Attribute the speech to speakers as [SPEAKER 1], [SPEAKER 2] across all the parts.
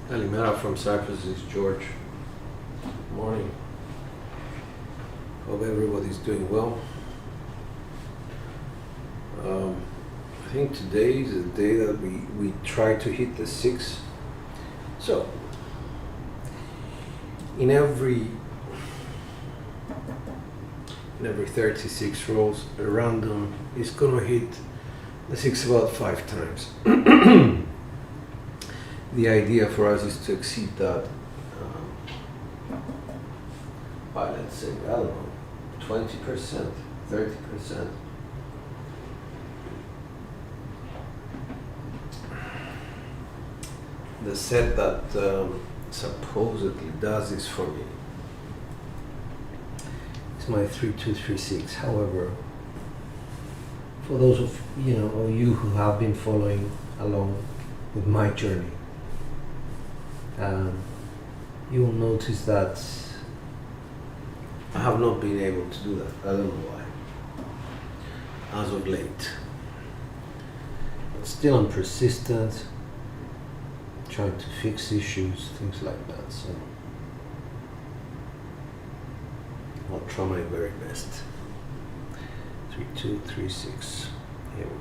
[SPEAKER 1] Kalimera from Cyprus, this is George. Morning. Hope everybody's doing well. I think today is the day that we try to hit the 6. So, in every 36 rolls, a random is gonna hit the 6 about 5 times. The idea for us is to exceed that by, let's say, I don't know, 20%, 30%. The set that supposedly does this for me is my 3236. However, for those of you who have been following along with my journey, you will notice that I have not been able to do that. I don't know why, as of late. But still I'm persistent, trying to fix issues, things like that. So I'll try my very best. 3236. Here we go.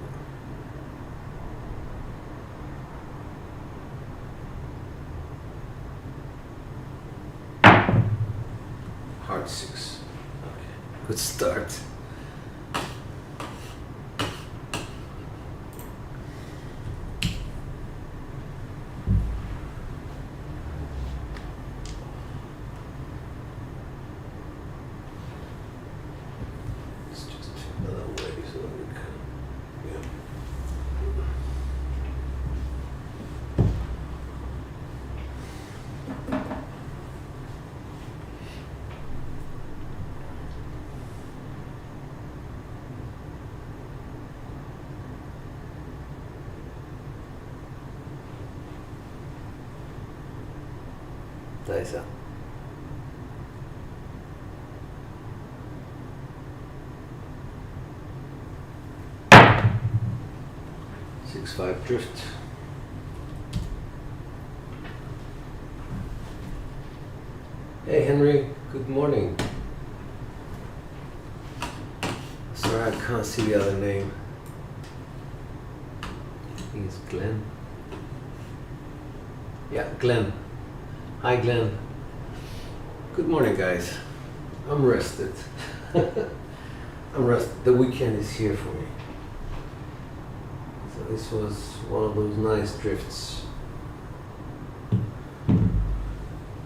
[SPEAKER 1] Hard 6. Okay, good start. It's just another way so that we can, yeah. Nice. 6-5 drift. Hey Henry, good morning. Sorry, I can't see the other name. I think it's Glenn. Yeah, Glenn. Hi Glenn. Good morning guys. I'm rested. I'm rested. The weekend is here for me. So this was one of those nice drifts.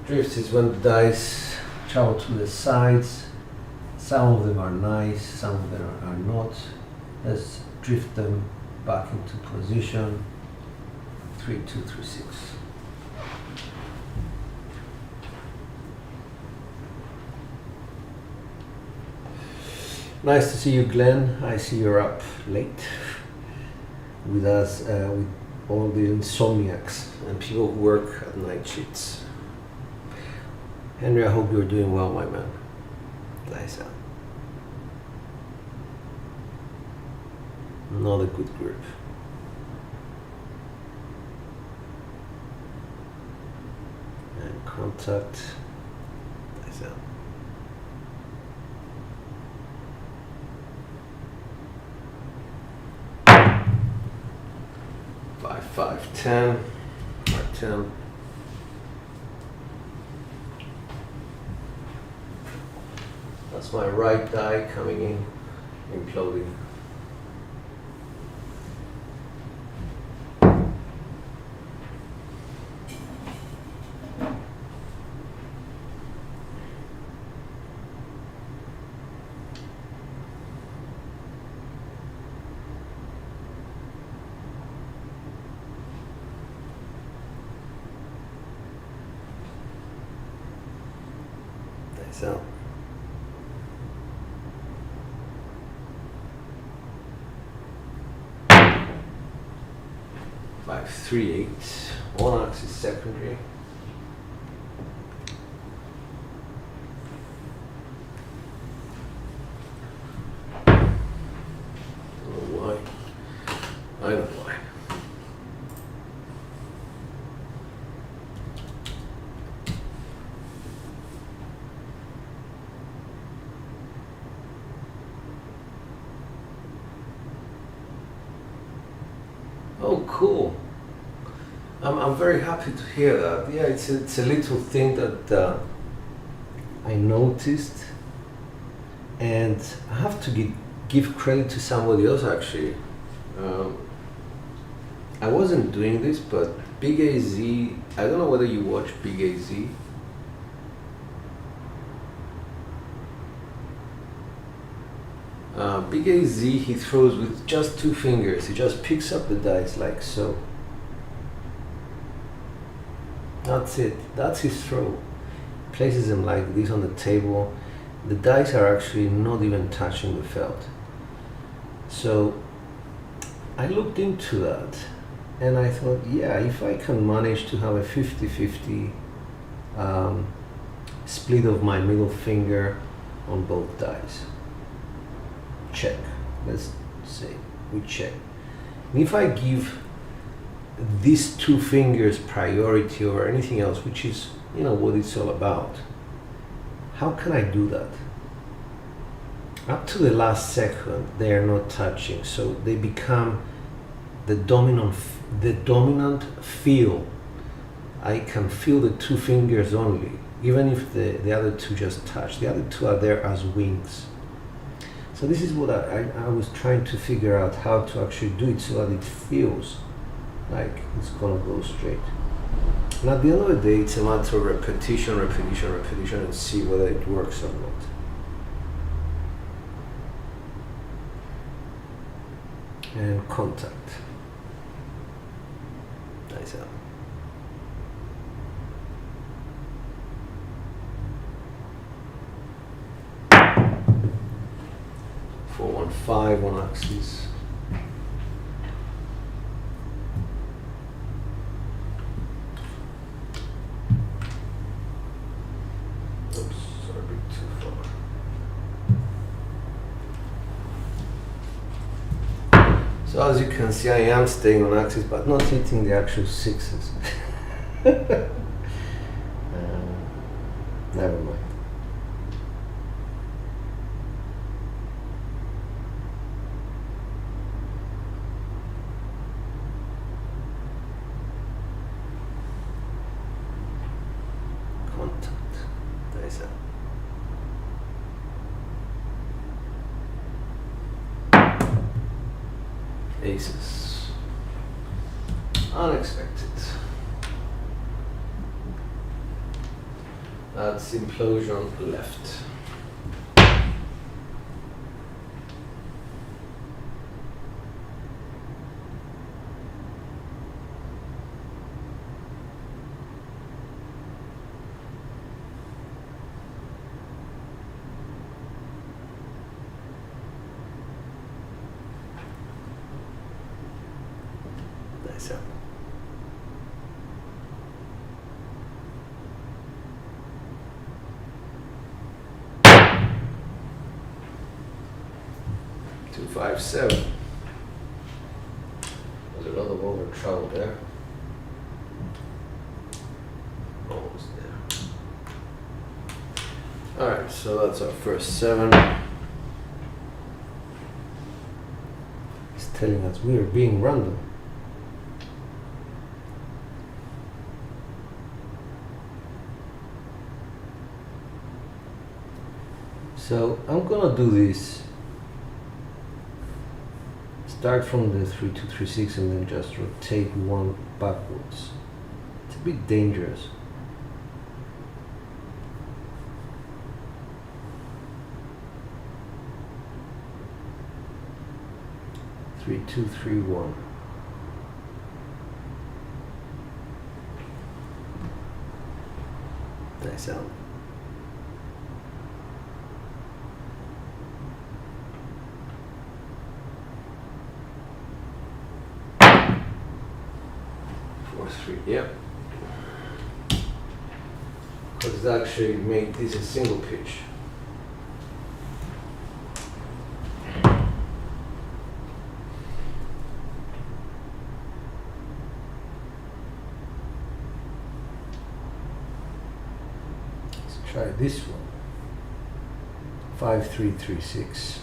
[SPEAKER 1] Drifts is when the dice travel to the sides. Some of them are nice, some of them are not. Let's drift them back into position. 3, 2, 3, 6. Nice to see you, Glenn. I see you're up late with us, with all the insomniacs and people who work at night shifts. Henry, I hope you're doing well, my man. Nice. Not a good group. And contact. Nice. 5, 10, 10. That's my right die coming in, imploding. So 5, 3, 8. One axis secondary. Don't know why. I don't know why. Oh, cool. I'm very happy to hear that. Yeah, it's a little thing that I noticed, and I have to give credit to somebody else actually. I wasn't doing this, but Big AZ, I don't know whether you watch Big AZ. Big AZ, he throws with just 2 fingers. He just picks up the dice like so. That's it. That's his throw. Places them like this on the table. The dice are actually not even touching the felt. So I looked into that and I thought, yeah, if I can manage to have a 50-50 split of my middle finger on both dice. Check. Let's say we check. And if I give these 2 fingers priority over anything else, which is, you know, what it's all about, how can I do that? Up to the last second, they are not touching, so they become the dominant feel. I can feel the 2 fingers only, even if the other 2 just touch. The other 2 are there as wings. So this is what I was trying to figure out, how to actually do it so that it feels like it's gonna go straight. And at the end of the day, it's a matter of repetition, and see whether it works or not. And contact. Nice out. Four, 1, 5 on axis. So as you can see, I am staying on axis, but not hitting the actual 6s. Never mind. Contact. Nice. Aces. Unexpected. That's implosion left. Nice out. Two, 5, 7. There's a lot of over trouble there. Almost there. Alright, so that's our first 7. It's telling us we are being random. So I'm gonna do this. Start from the 3, 2, 3, 6 and then just rotate 1 backwards. It's a bit dangerous. Three, 2, 3, 1. Nice out. Four, 3, yep. Because it actually made this a single pitch. Try this one. 5, 3, 3, 6.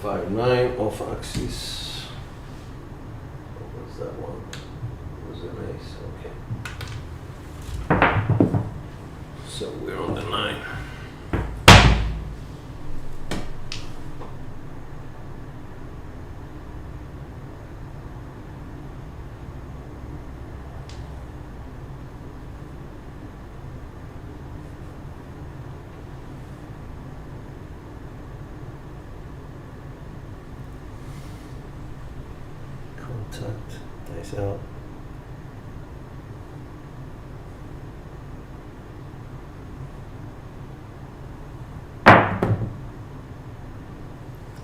[SPEAKER 1] 0.59 off axis. What was that one? It was an ace, okay. So we're on the 9. Contact, dice out.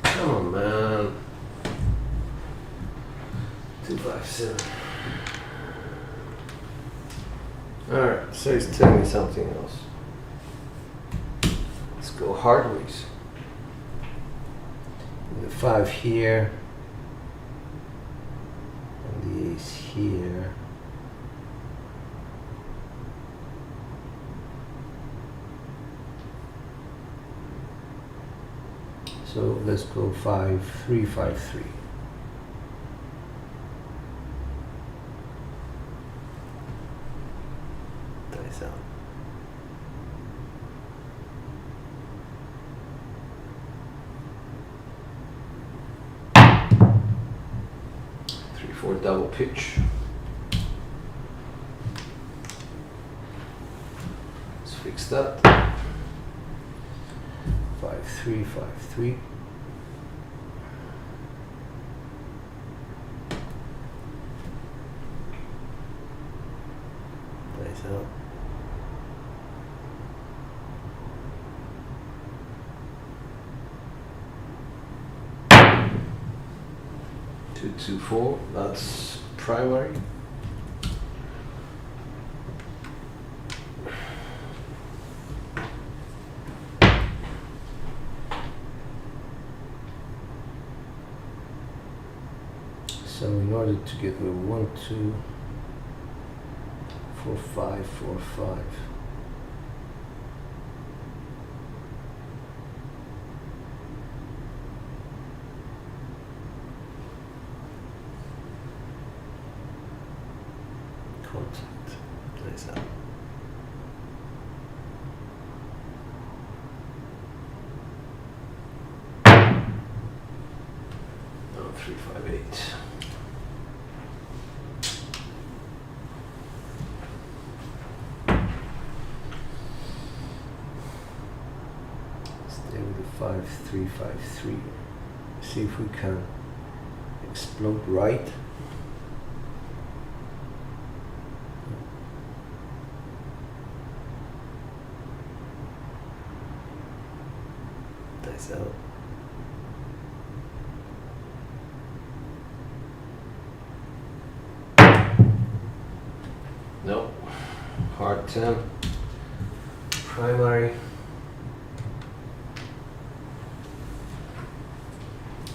[SPEAKER 1] Come on, man. 257. Alright, so he's telling me something else. Let's go hard ways. The 5 here. And the ace here. So let's go 5, 3, 5, 3. Dice out. Three, 4 double pitch. Let's fix that. 5, 3, 5, 3. Dice out. Two, 2, 4. That's primary. So in order to get the 1, 2, 4, 5, 4, 5. Contact. Nice out. No, 3, 5, 8. Stay with the 5, 3, 5, 3. See if we can explode right. Dice out. Nope. Hard 10. Primary.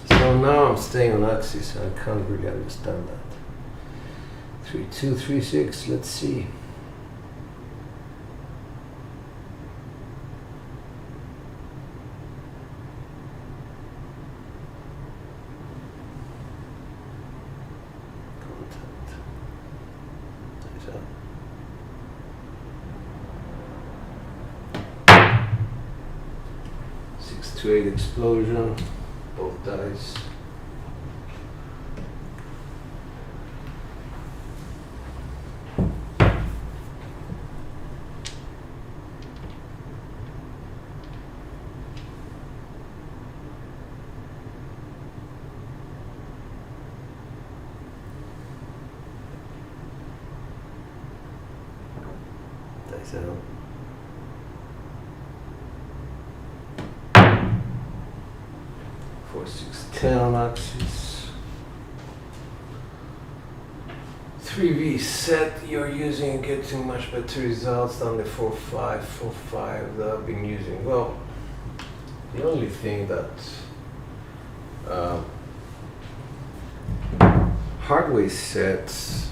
[SPEAKER 1] So now I'm staying on axis. I can't really understand that. 3, 2, 3, 6. Let's see. Contact. Dice out. 6 to 8 explosion. Both dice. Dice out. 4, 6, 10 on axis. 3V set you're using, getting much better results than the 4, 5, 4, 5 that I've been using. Well, the only thing that hardware sets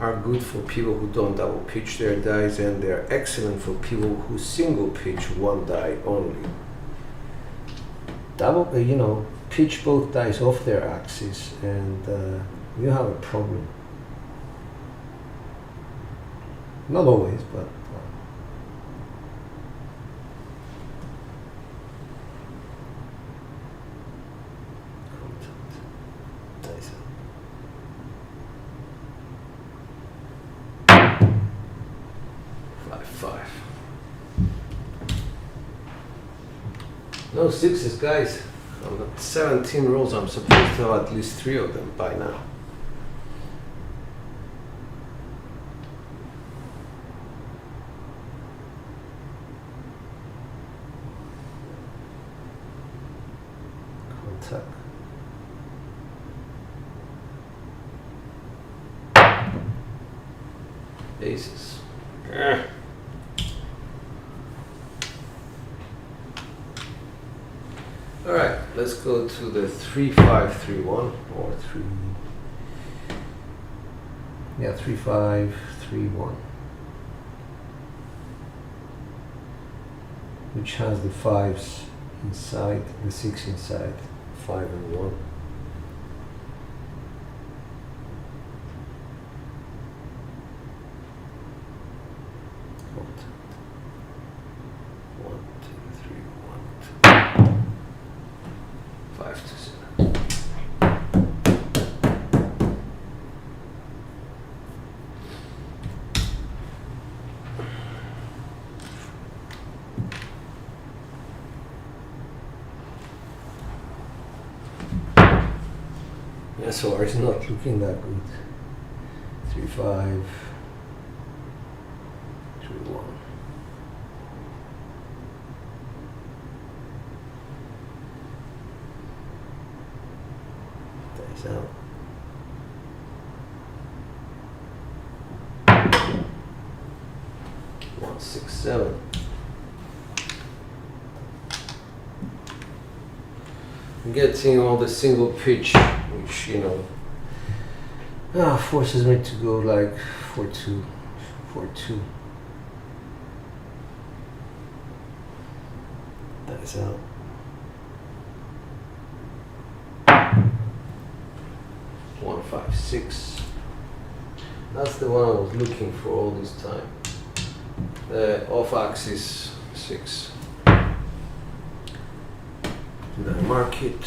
[SPEAKER 1] are good for people who don't double pitch their dice, and they're excellent for people who single pitch one die only. pitch both dice off their axis, and you have a problem. Not always, but dice out. 5-5. No sixes, guys. I've got 17 rolls. I'm supposed to have at least 3 of them by now. Contact. Aces. All right, let's go to the 3-5-3-1 or 3-5-3-1, which has the 5s inside, the 6 inside, 5 and 1. SOR is not looking that good. 3-5-3-1. Dice out. One, 6, 7. I'm getting all the single pitch, which forces me to go like 4-2, 4-2. Dice out. 1-5-6. That's the one I was looking for all this time. The off-axis 6. Did I mark it?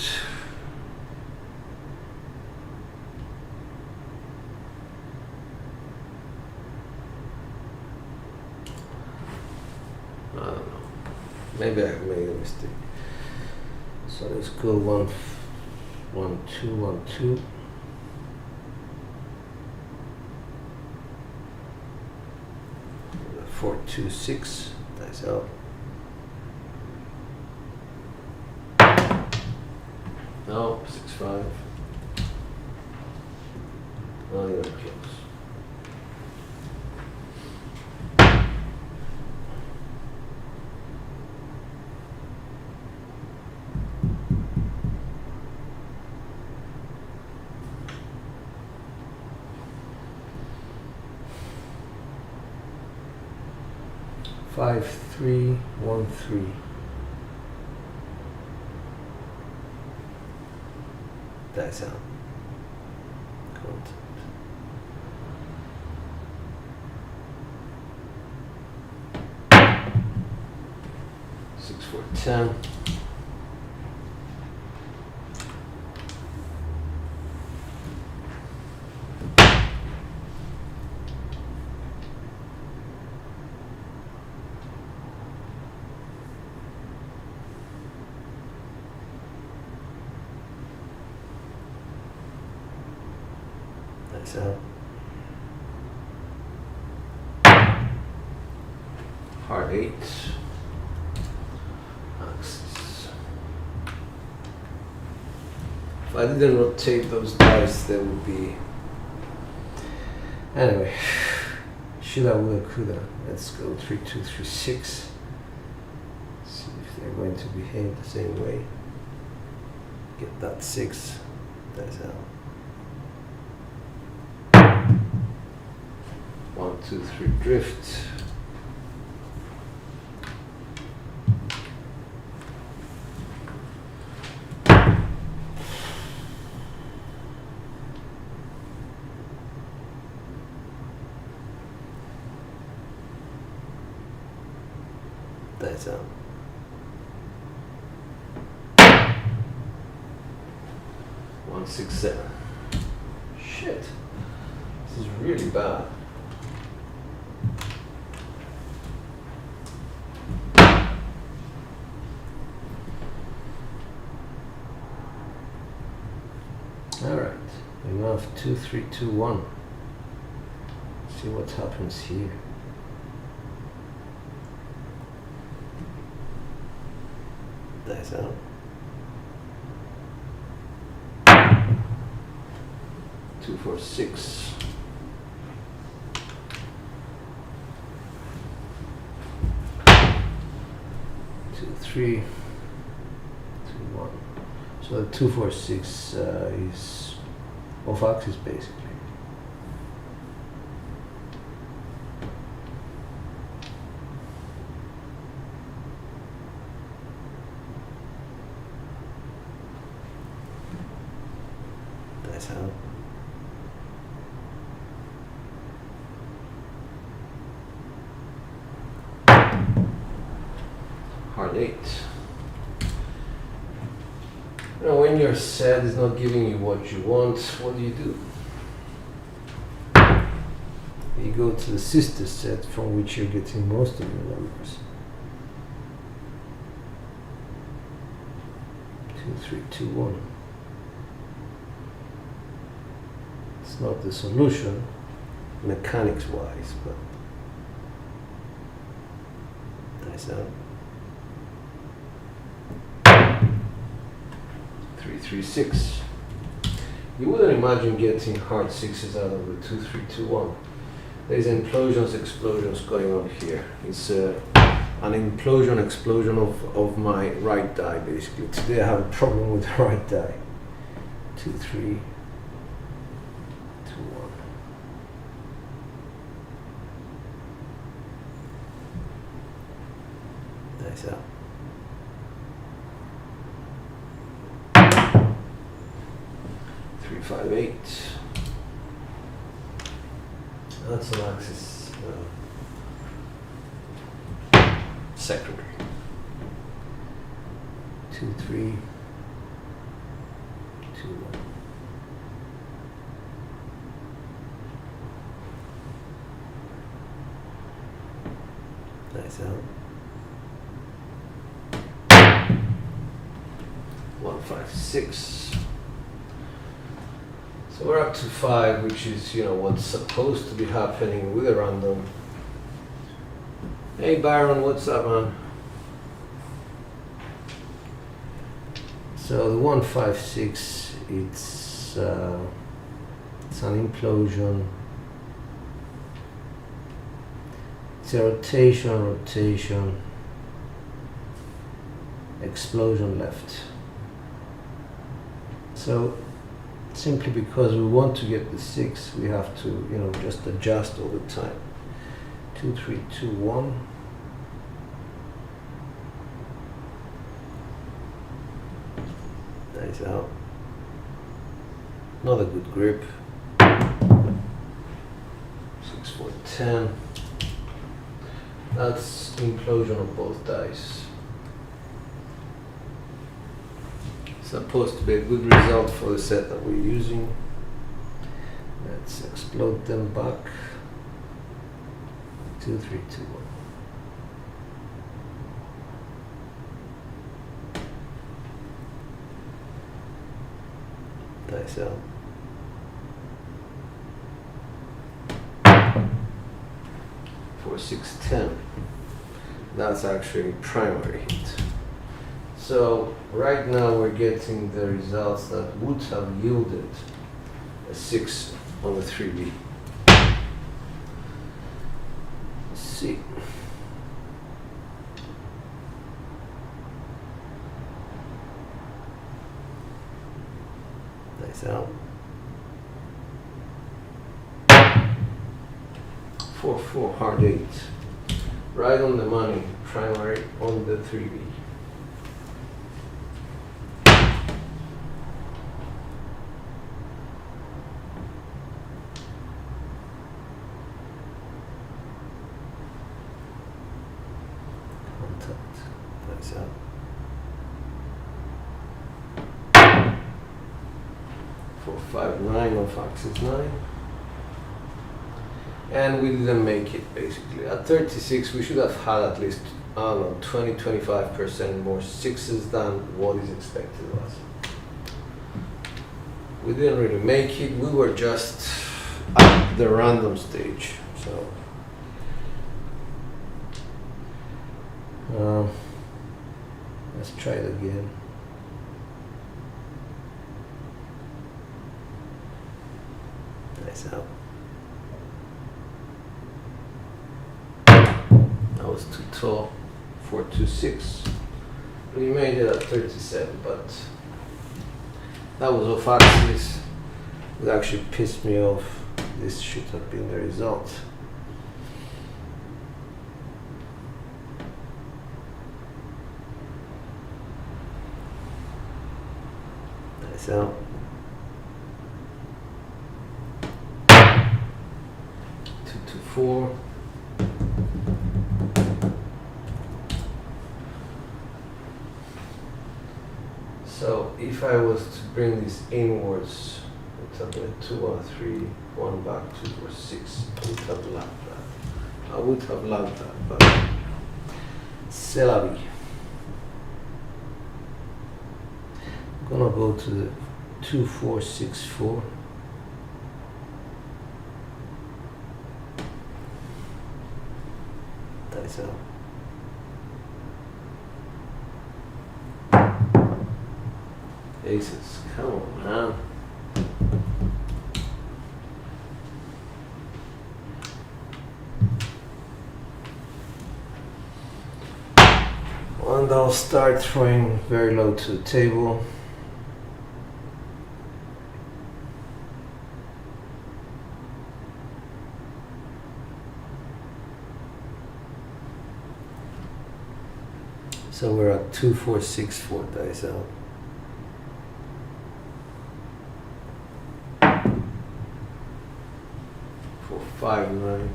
[SPEAKER 1] I don't know. Maybe I made a mistake. So let's go 1-2-1-2. 4-2-6. Dice out. No, 6-5. Not even close. Five, 3, 1, 3. Dice out. Contact. Six, 4, 10. So hard 8. Axis. If I didn't rotate those dice, they would be. Anyway, shoulda, woulda, coulda. Let's go 3-2-3-6. See if they're going to behave the same way. Get that 6. Dice out. 1, 2, 3, drift. Dice out. One, 6, 7. Shit. This is really bad. Alright, we now have 2, 3, 2, 1. See what happens here. Dice out. 2, 4, 6. Two, 3, 2, 1. So the 2, 4, 6 is off axis basically. That's how. Hard 8. You know, when your set is not giving you what you want, what do? You go to the sister set from which you're getting most of your numbers. 2, 3, 2, 1. It's not the solution, mechanics-wise, but dice out. 3, 3, 6. You wouldn't imagine getting hard 6s out of the 2, 3, 2, 1. There's implosions, explosions going on here. It's an implosion, explosion of my right die, basically. Today I have a problem with the right die. 2, 3, 2, 1. Dice out. 3, 5, 8. That's an axis secondary. 2, 3, 2, 1. Nice out. 1, 5, 6. So we're up to 5, which is, you know, what's supposed to be happening with a random. Hey Byron, what's up, man? So the 1, 5, 6, it's an implosion. It's a rotation, explosion left. So simply because we want to get the 6, we have to, you know, just adjust all the time. 2, 3, 2, 1. Nice out. Not a good grip. 6, 4, 10. That's implosion of both dice. Supposed to be a good result for the set that we're using. Let's explode them back. 2, 3, 2, 1. Dice out. 4, 6, 10. That's actually primary hit. So right now we're getting the results that would have yielded a 6 on the 3B. Let's see. Nice out. 4, 4, hard 8. Right on the money, primary on the 3B. Dice out. For 5-9 off axis 9. And we didn't make it basically. At 36 we should have had at least, I don't know, 20-25% more sixes than what is expected of us. We didn't really make it, we were just at the random stage. So let's try it again. Nice out. That was too tall. 4-2-6. We made it at 37, but that was off axis. It actually pissed me off. This should have been the result. Nice out. 2-2-4. So if I was to bring this inwards, it's up at 2-1-3, 1 back, 2-4-6. I would have loved that. I would have loved that, but c'est la vie. I'm gonna go to the 2-4-6-4. Dice out. Aces, come on, man. And I'll start throwing very low to the table. So we're at 2-4-6-4 dice out. For 5-9.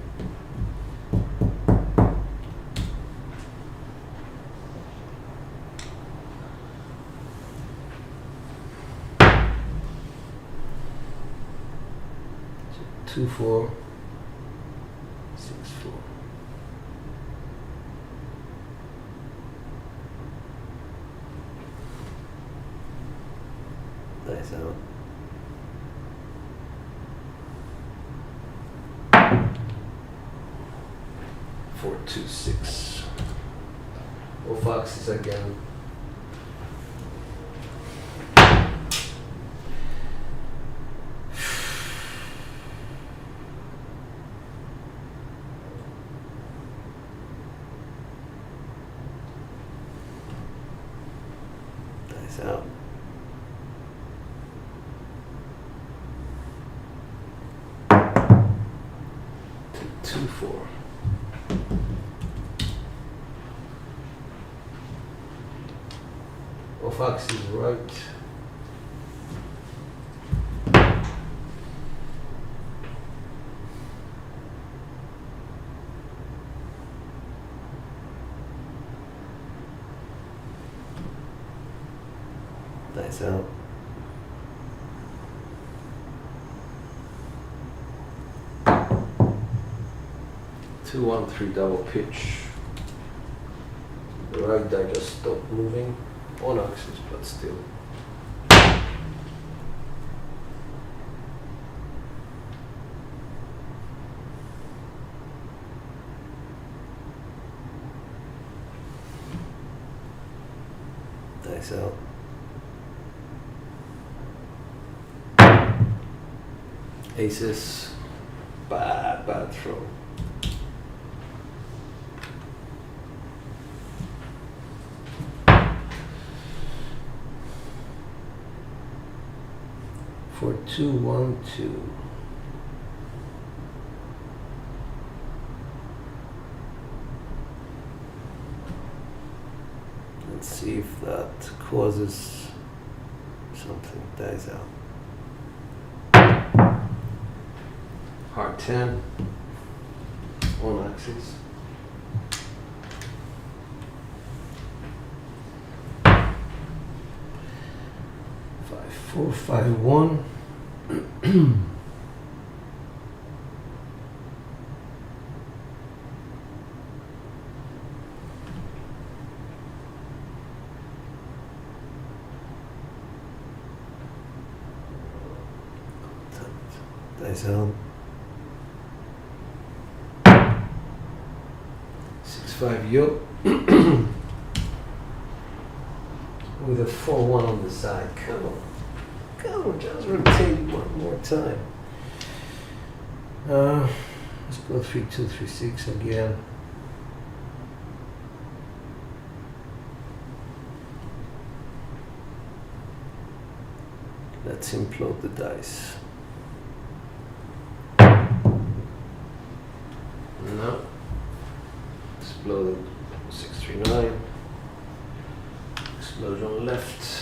[SPEAKER 1] So 2-4-6-4. Dice out. Four, 2, 6. Off axis again. Dice out. Two, 4. Off axis right. Dice out. Two, 1, 3 double pitch. The right die just stopped moving on axis, but still. Dice out. Aces. Bad throw. For 2, 1, 2. Let's see if that causes something. Dies out. Heart 10 on axis. 4-5-1. Dice out. 6-5 yo. With a 4-1 on the side. Come on. Come on, just rotate one more time. Let's go 3-2, 3-6 again. Let's implode the dice. No. Exploded. 6-3-9. Explosion left.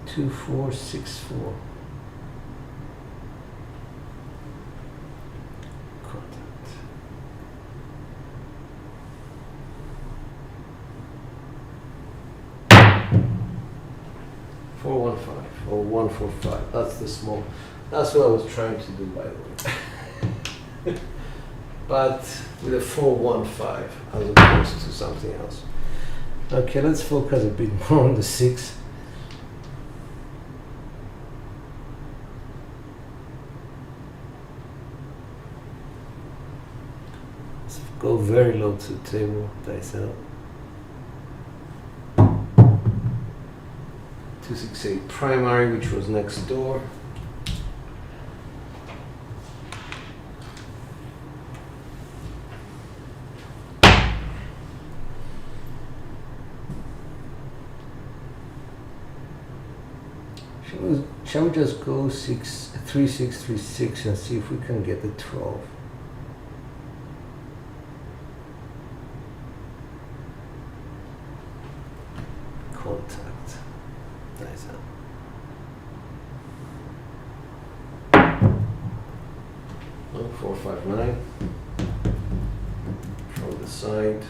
[SPEAKER 1] Two, 4, 6, 4. Contact. Four, 1, 5, or 1, 4, 5. That's the small. That's what I was trying to do, by the way. But with a 4, 1, 5, as opposed to something else. Okay, let's focus a bit more on the 6. Let's go very low to the table, dice out. 2-6-8 primary, which was next door. Shall we just go 3-6-3-6 and see if we can get the 12? Contact. Nice. 4, 5, 9. From the side.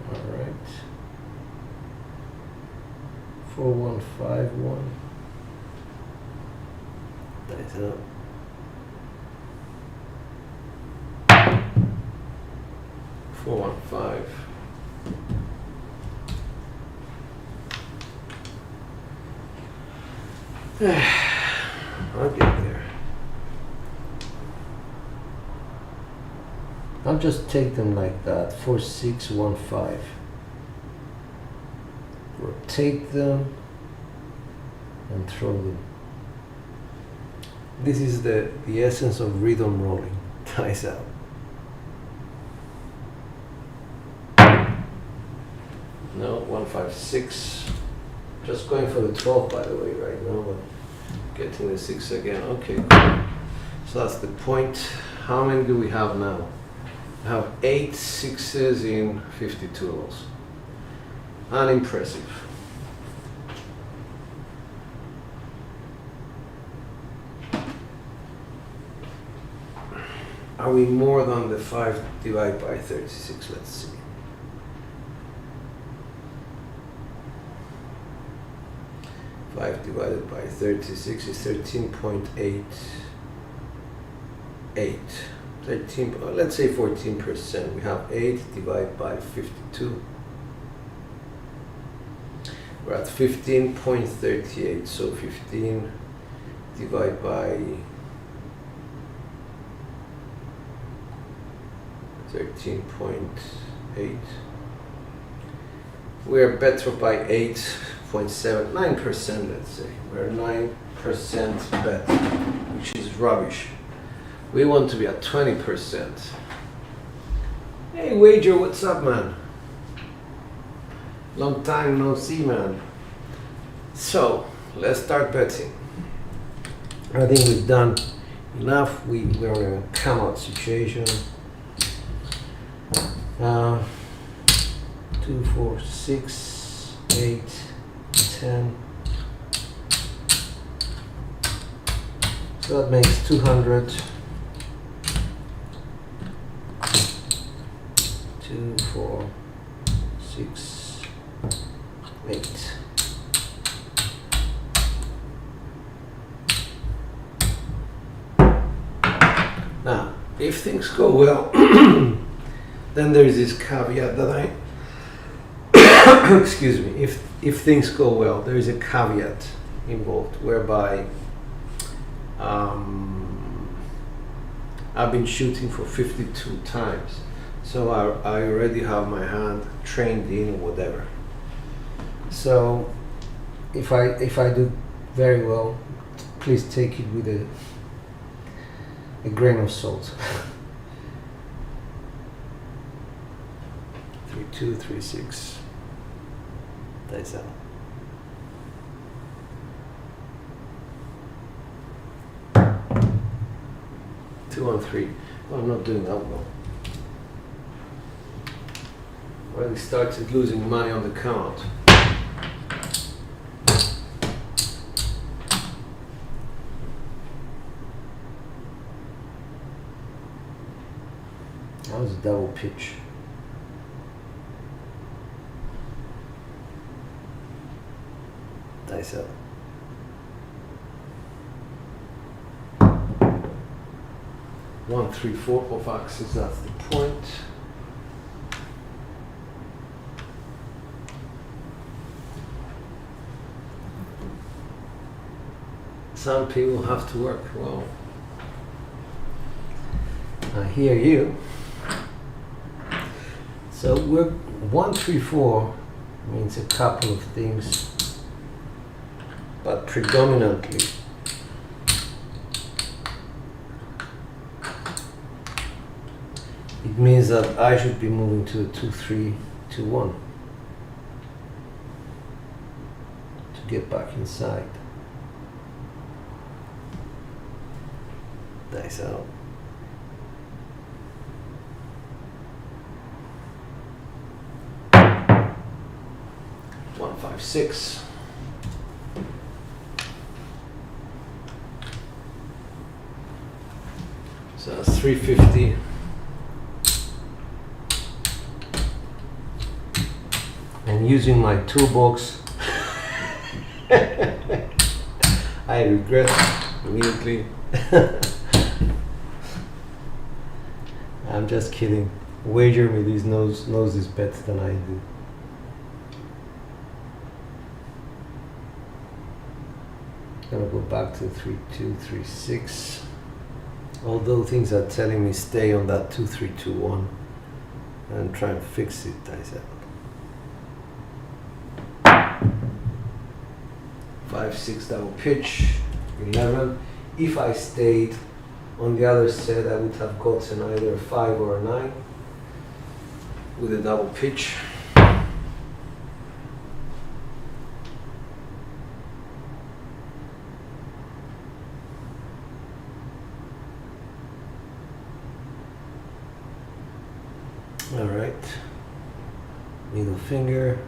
[SPEAKER 1] All right. 4, 1, 5, 1. Nice up. 4, 1, 5. I'll get there. I'll just take them like that. 4, 6, 1, 5. Rotate them and throw them. This is the essence of rhythm rolling. Dice out. No, 1, 5, 6. Just going for the 12, by the way, right now, but getting the 6 again. Okay, cool. So that's the point. How many do we have now? We have 8 6s in 52 rolls. Unimpressive. Are we more than the 5 divided by 36? Let's see. Five divided by 36 is 13.88. 13. Let's say 14%. We have 8 divided by 52. We're at 15.38. So 15 divided by 13.8. We're better by 8.79%, let's say. We're 9% better, which is rubbish. We want to be at 20%. Hey Wager, what's up, man? Long time no see, man. So let's start betting. I think we've done enough. We're in a come out situation. 2, 4, 6, 8, 10. So that makes 200. 2, 4, 6, 8. Now, if things go well, then there is this caveat that excuse me, if things go well, there is a caveat involved whereby I've been shooting for 52 times, so I already have my hand trained in whatever. So if I do very well, please take it with a grain of salt. 3, 2, 3, 6. That's out. Two on 3. Well, I'm not doing that well. Already started losing money on the count. That was a double pitch. Dice up. One, 3, 4 off axis, that's the point. Some people have to work. Well, I hear you. So we're 1, 3, 4 means a couple of things, but predominantly it means that I should be moving to a 2, 3, 2, 1 to get back inside. Dice out. 1, 5, 6. So that's 350. And using my toolbox, I regret immediately. I'm just kidding. Wager me, this knows this better than I do. Gonna go back to 3, 2, 3, 6. Although things are telling me stay on that 2, 3, 2, 1 and try and fix it, I said. 5, 6 double pitch, 11. If I stayed on the other set, I would have gotten either a 5 or a 9 with a double pitch. All right, middle finger,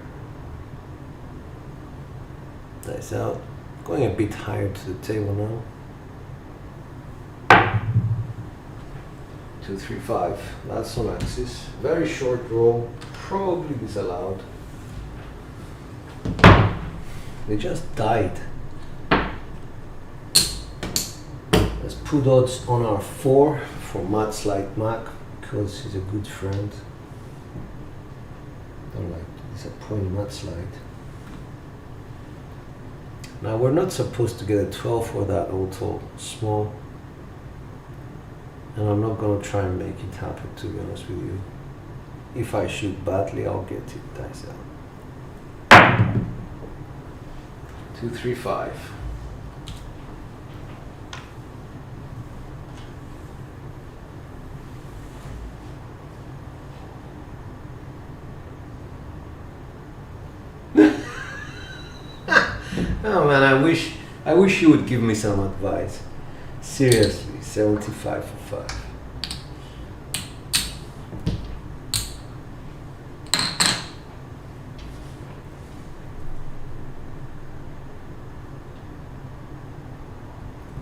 [SPEAKER 1] dice out, going a bit higher to the table now. 2, 3, 5, that's on axis. Very short roll, probably disallowed. They just died. Let's put odds on our 4 for Matt's like Mac, because he's a good friend. Don't like to disappoint Mudslide. Now we're not supposed to get a 12 for that auto small, and I'm not going to try and make it happen, to be honest with you. If I shoot badly, I'll get it dice out. 2, 3, 5. Oh man, I wish you would give me some advice. Seriously, 75 for 5.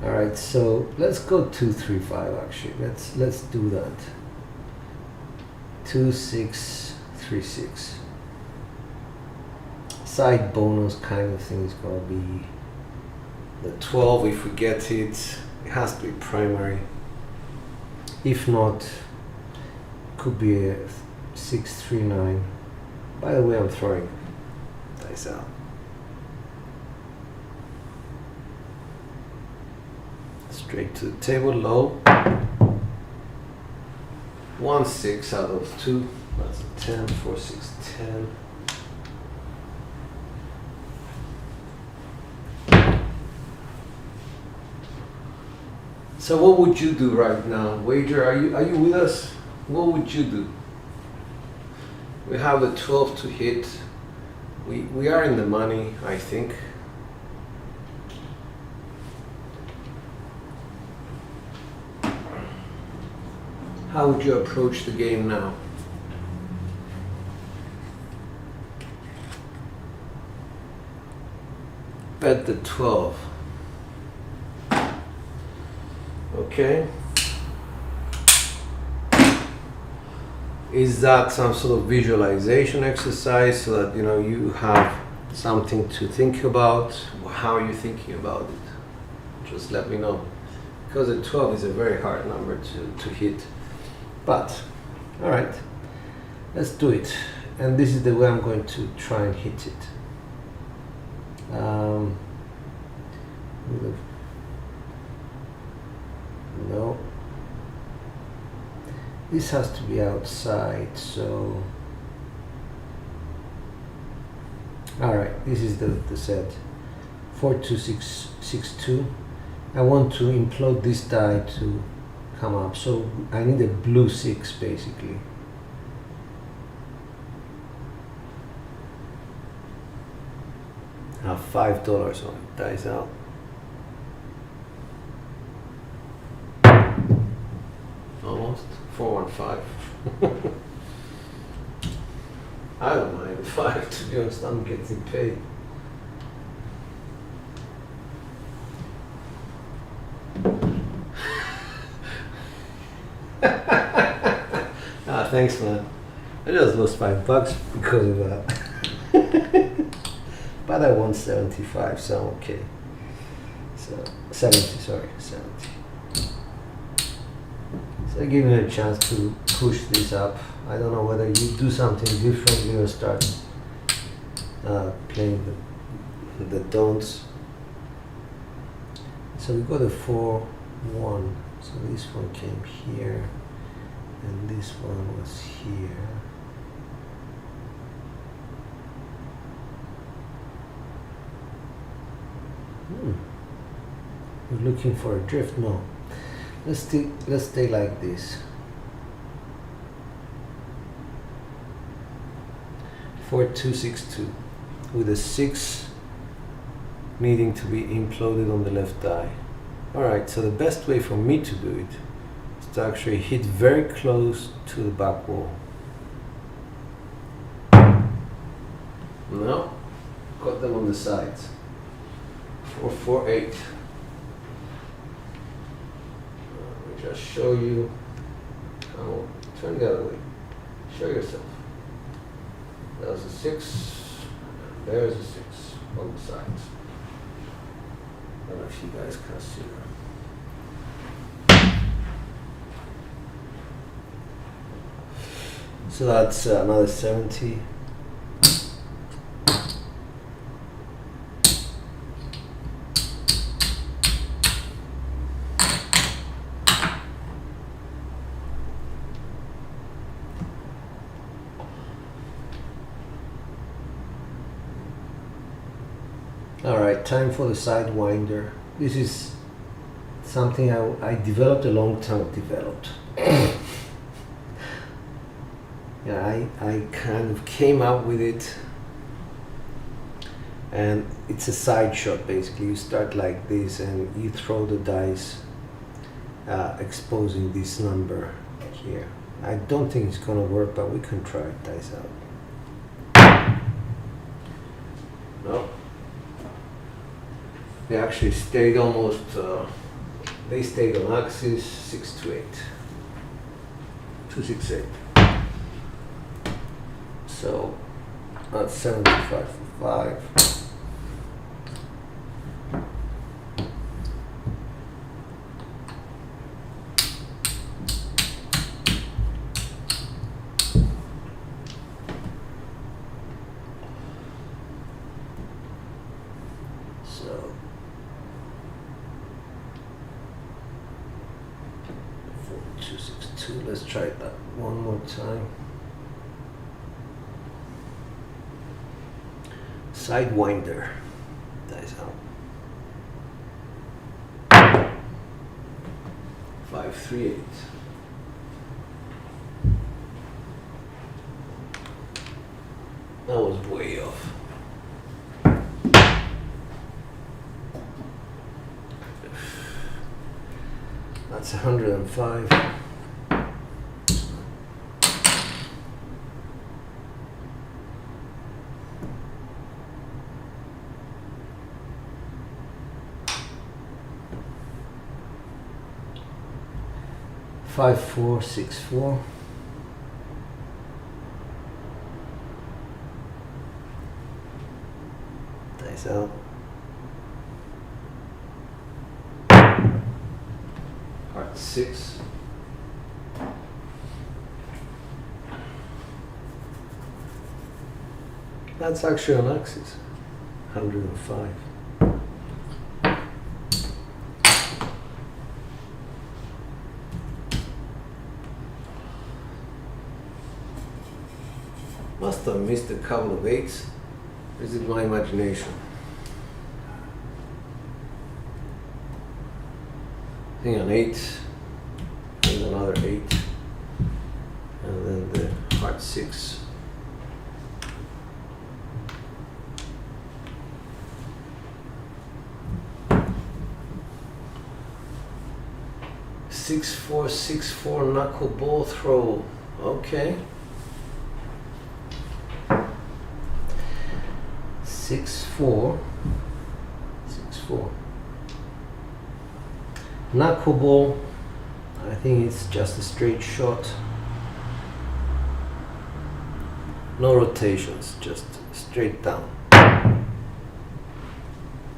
[SPEAKER 1] All right, so let's go 2, 3, 5. Actually, let's do that. 2, 6, 3, 6. Side bonus kind of thing is gonna be the 12 if we get it. It has to be primary. If not, could be a 6, 3, 9. By the way, I'm throwing dice out. Straight to the table, low. 1, 6 out of 2. That's a 10. 4, 6, 10. So what would you do right now? Wager, are you with us? What would you do? We have the 12 to hit. We are in the money, I think. How would you approach the game now? Bet the 12. Okay. Is that some sort of visualization exercise so that you have something to think about? How are you thinking about it? Just let me know. Because the 12 is a very hard number to hit. But, alright, let's do it. And this is the way I'm going to try and hit it. No. This has to be outside, so... Alright, this is the set. 4, 2, 6, 6, 2. I want to implode this die to come up, so I need a blue 6 basically. I have $5 on it, dies out. Almost 415. I don't mind 5, to be honest. I'm getting paid. Thanks, man. I just lost $5 because of that. But I won 75, so I'm okay. So 70, sorry, 70. So give me a chance to push this up. I don't know whether you do something differently or start playing the don'ts. So we got a 4, 1. So this one came here, and this one was here. You're looking for a drift? No. Let's stay like this. 4, 2, 6, 2, with a 6 needing to be imploded on the left die. Alright, so the best way for me to do it is to actually hit very close to the back wall. No, got them on the sides. 4, 4, 8. Let me just show you. Oh, turn the other way. Show yourself. That was a 6. There's a 6 on the sides. I don't know if you guys can see that. So that's another 70. Alright, time for the sidewinder. This is something I developed a long time developed. Yeah, I kind of came up with it, and it's a side shot basically. You start like this and you throw the dice exposing this number here. I don't think it's gonna work, but we can try it. Dice out. No. They actually stayed almost They stayed on axis 628. 268. So that's 75 for 5. So 4262. Let's try that one more time. Sidewinder. Dies out. 538. That was way off. That's 105. Five, 4, 6, 4. Dice out. Heart 6. That's actually on axis. 105. Must have missed a couple of 8s. Or is it my imagination? I think an 8, and another 8, and then the heart 6. Six, 4, 6, 4 knuckleball throw. Okay. 6, 4, 6, 4. Knuckleball, I think it's just a straight shot. No rotations, just straight down.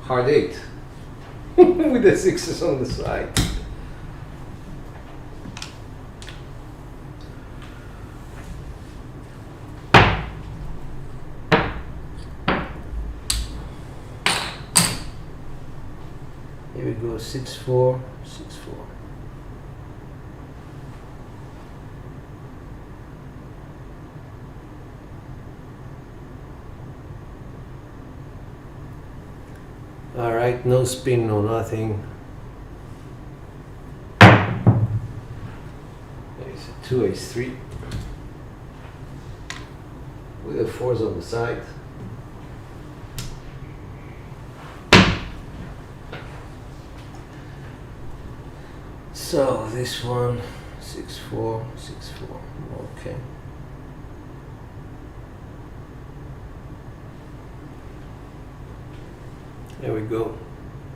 [SPEAKER 1] Hard 8 with the 6s on the side. Here we go, 6, 4, 6, 4. All right, no spin, no nothing. There's a 2 ace 3 with the 4s on the side. So this one, 6, 4, 6, 4. Okay. There we go.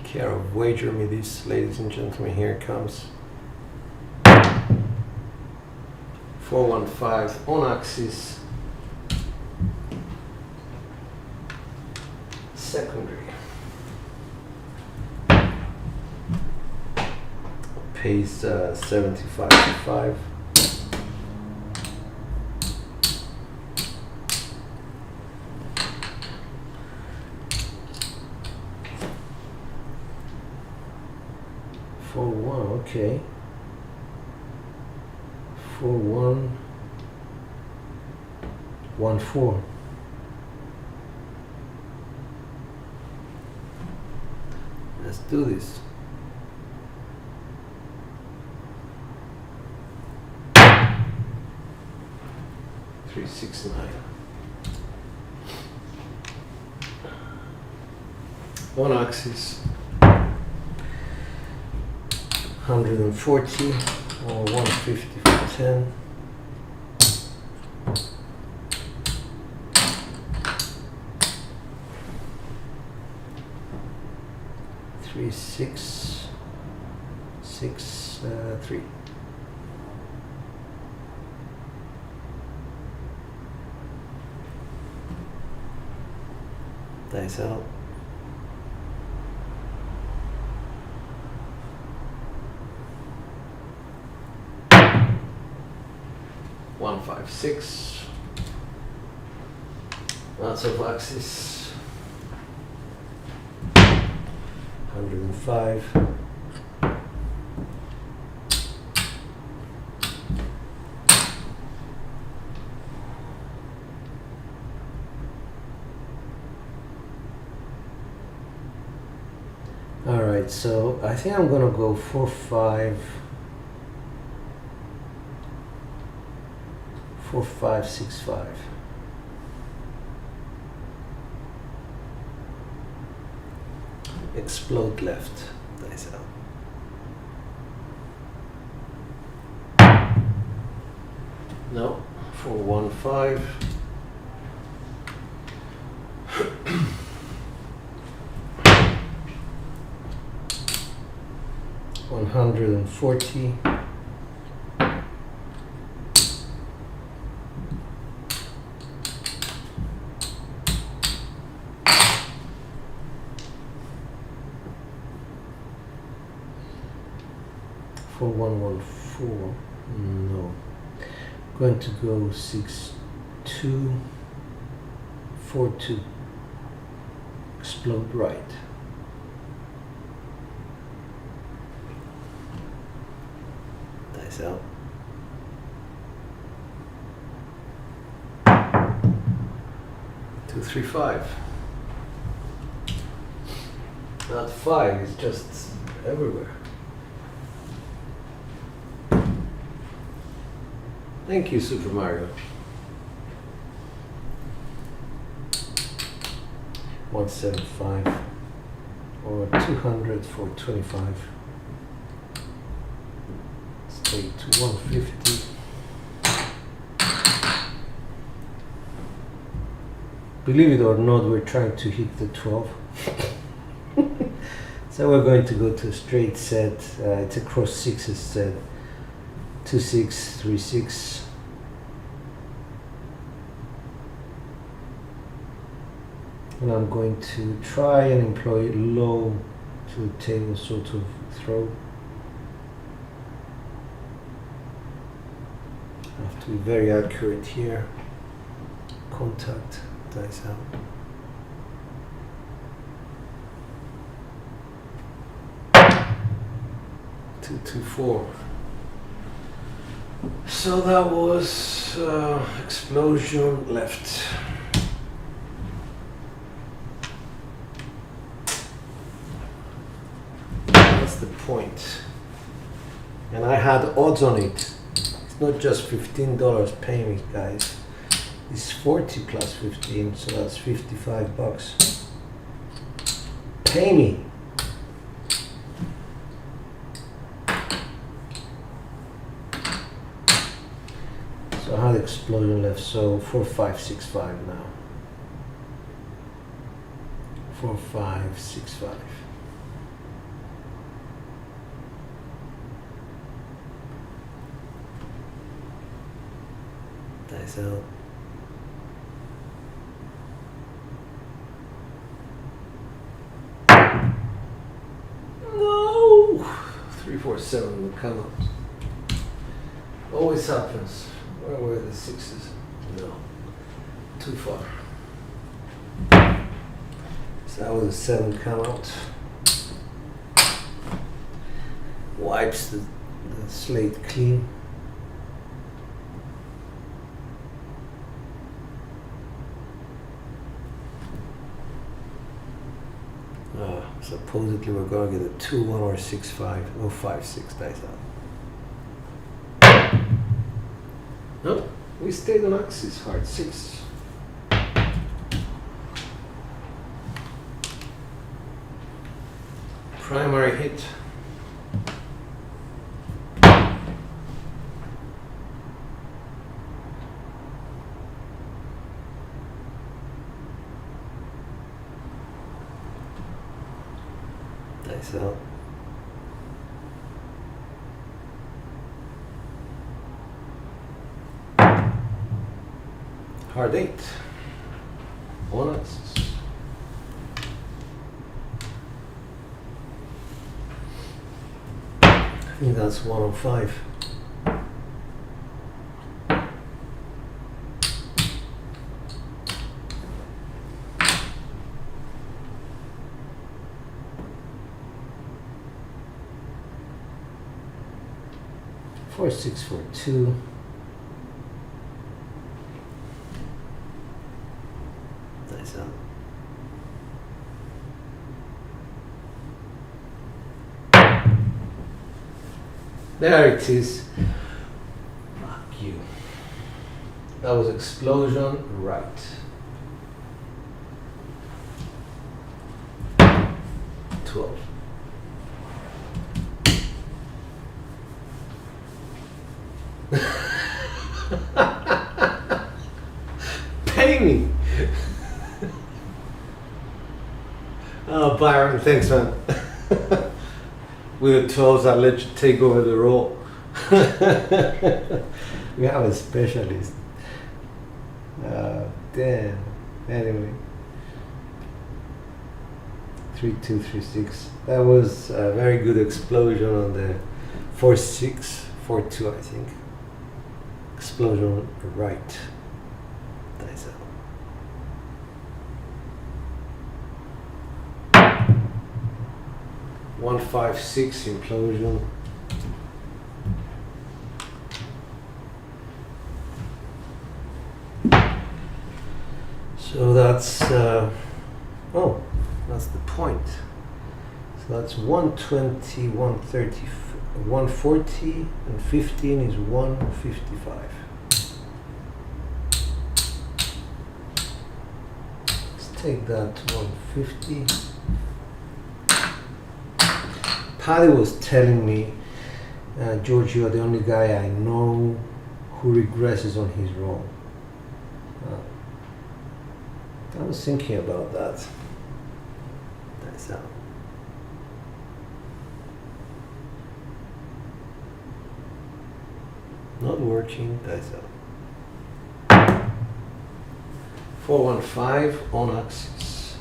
[SPEAKER 1] Care of wager me this, ladies and gentlemen. Here it comes. 415 on axis. Secondary. Pays 75 to 5. For 1, okay. 4, 1, 1, 4. Let's do this. 369. On axis 140 or 150 for 10. Three, 6, 6, 3. Dice out. One, 5, 6. Lots of axis. 105. All right, so I think I'm gonna go 4, 5. 4, 5, 6, 5. Explode left. Dice out. No. 4, 1, 5. $140. For 114, no. Going to go 6, 2, 4, 2. Explode right. Dice out. Two, 3, 5. Not 5, it's just everywhere. Thank you, Super Mario. 175 or 200 for 25. Let's take to 150. Believe it or not, we're trying to hit the 12. So we're going to go to a straight set. It's a cross sixes set. 2, 6, 3, 6. And I'm going to try and employ low to the table sort of throw. I have to be very accurate here. Contact, dice out. Two, 2, 4. So that was explosion left. That's the point. And I had odds on it. It's not just $15 pay me, guys. It's 40 plus 15, so that's $55. Pay me. So I had explosion left, so 4, 5, 6, 5 now. 4, 5, 6, 5. Dice out. No! 3, 4, 7 will come out. Always happens. Where were the 6s? No. Too far. So that was a 7 come out. Wipes the slate clean. Supposedly we're going to get a 2, 1 or 6, 5. No, 5, 6 dice out. No, we stayed on axis hard. 6. Primary hit. Dice out. hard 8 on axis. I think that's 105. Four, 6, 4, 2. Nice out. There it is. Fuck you. That was explosion right. $12. Pay me. Oh, Byron, thanks, man. With the 12s, I'll let you take over the role. We have a specialist. Damn. Anyway. 3236. That was a very good explosion on the 4642, I think. Explosion right. Nice out. One, 5, 6 implosion. So that's oh, that's the point. So that's 120, 130, 140, and 15 is 155. Let's take that to 150. Paddy was telling me, George, you are the only guy I know who regresses on his roll. I was thinking about that. Nice out. Not working. Nice out. 415 on axis.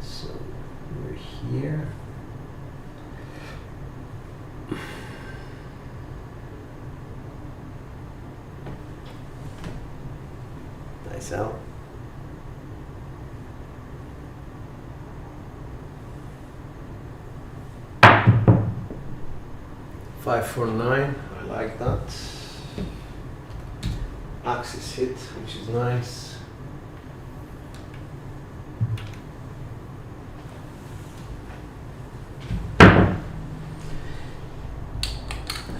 [SPEAKER 1] So we're here. Nice out. Five, 4, 9. I like that. Axis hit, which is nice.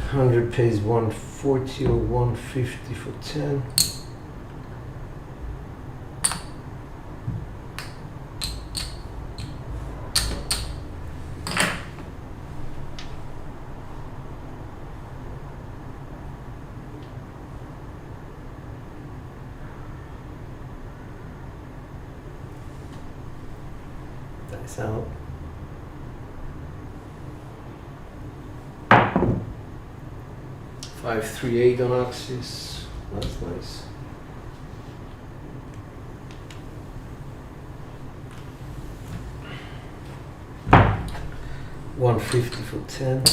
[SPEAKER 1] Hundred pays 140 or 150 for 10. Nice out. Five, 3, 8 on axis. That's nice. $150 for 10.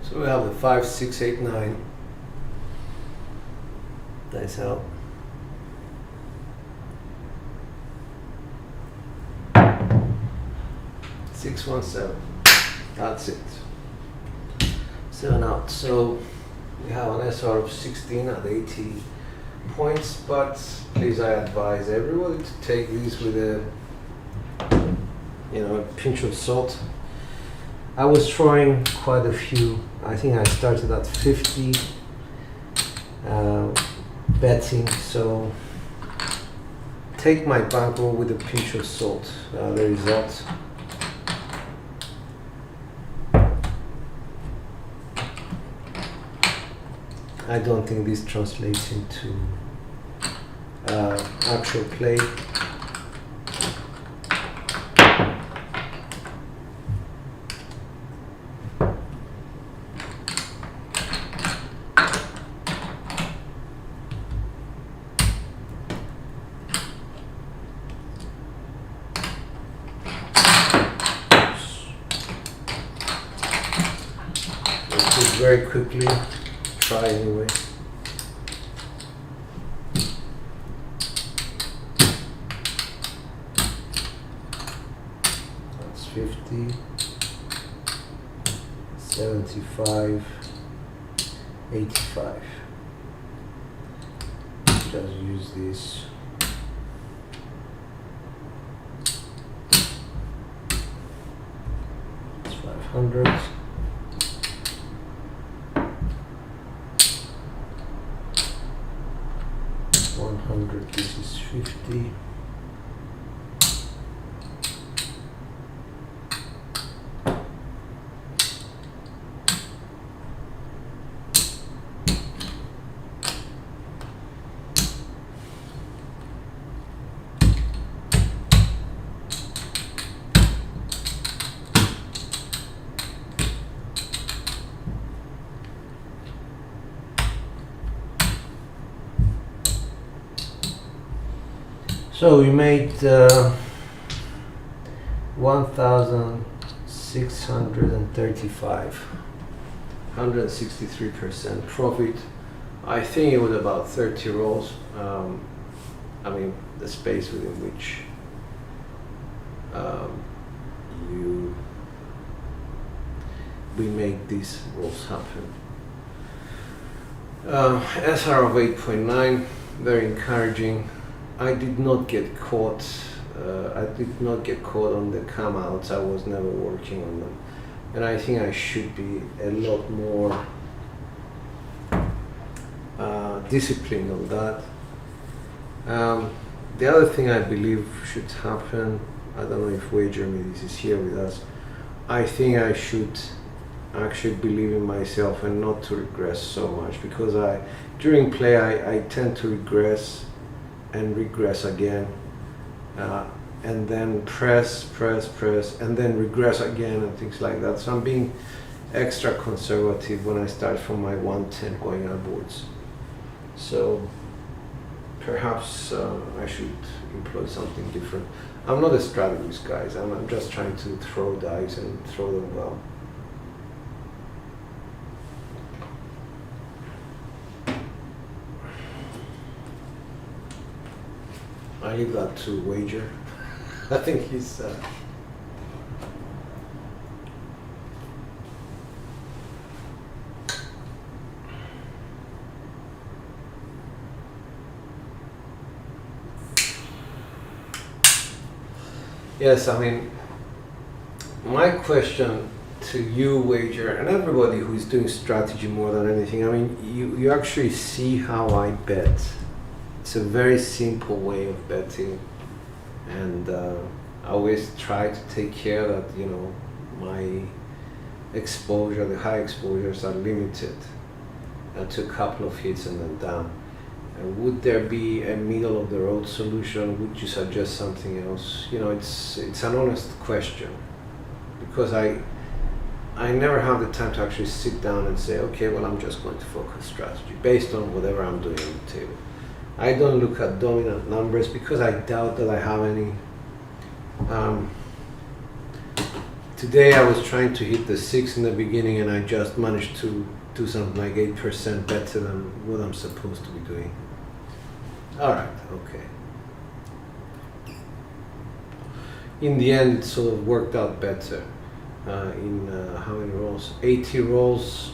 [SPEAKER 1] So we have the 5, 6, 8, 9. Nice out. Six, 1, 7. That's it. 7 out. So we have an SR of 16 at 80 points, but please I advise everybody to take these with a a pinch of salt. I was trying quite a few. I think I started at 50 betting, so take my bankroll with a pinch of salt. The result. I don't think this translates into actual play. Very quickly, try anyway. That's 50, 75, 85. Just use this. It's 500. 100, this is 50. So we made 1,635, 163% profit. I think it was about 30 rolls. I mean, the space within which we make these rolls happen. SR of 8.9, very encouraging. I did not get caught. I did not get caught on the come outs. I was never working on them, and I think I should be a lot more disciplined on that. The other thing I believe should happen, I don't know if Wager Medics is here with us, I think I should actually believe in myself and not to regress so much, because during play I tend to regress and regress again, and then press, and then regress again and things like that. So I'm being extra conservative when I start from my 110 going upwards. So perhaps I should employ something different. I'm not a strategist, guys. I'm just trying to throw dice and throw them well. I leave that to Wager. I think he's yes, I mean, my question to you, Wager, and everybody who is doing strategy more than anything, I mean, you actually see how I bet. It's a very simple way of betting, and I always try to take care that, you know, my exposure, the high exposures are limited to a couple of hits and then down. Would there be a middle of the road solution? Would you suggest something else? You know, it's an honest question, because I never have the time to actually sit down and say, okay, well, I'm just going to focus strategy based on whatever I'm doing on the table. I don't look at dominant numbers because I doubt that I have any. Today I was trying to hit the 6 in the beginning, and I just managed to do something like 8% better than what I'm supposed to be doing. All right, okay. In the end, it sort of worked out better. In how many rolls? 80 rolls.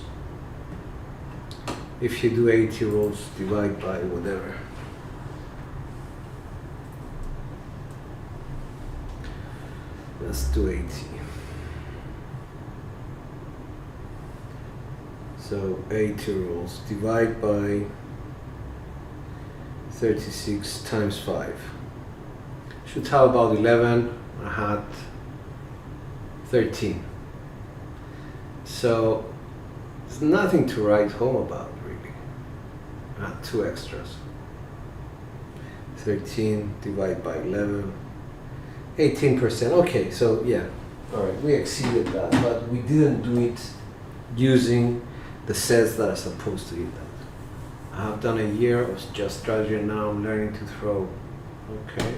[SPEAKER 1] If you do 80 rolls, divide by whatever. Let's do 80. So 80 rolls, divide by 36 times 5. Should have about 11. I had 13. So there's nothing to write home about, really. I had 2 extras. 13 divided by 11. 18%. Okay, so yeah. Alright, we exceeded that, but we didn't do it using the sets that are supposed to eat that. I have done a year of just strategy and now I'm learning to throw. Okay.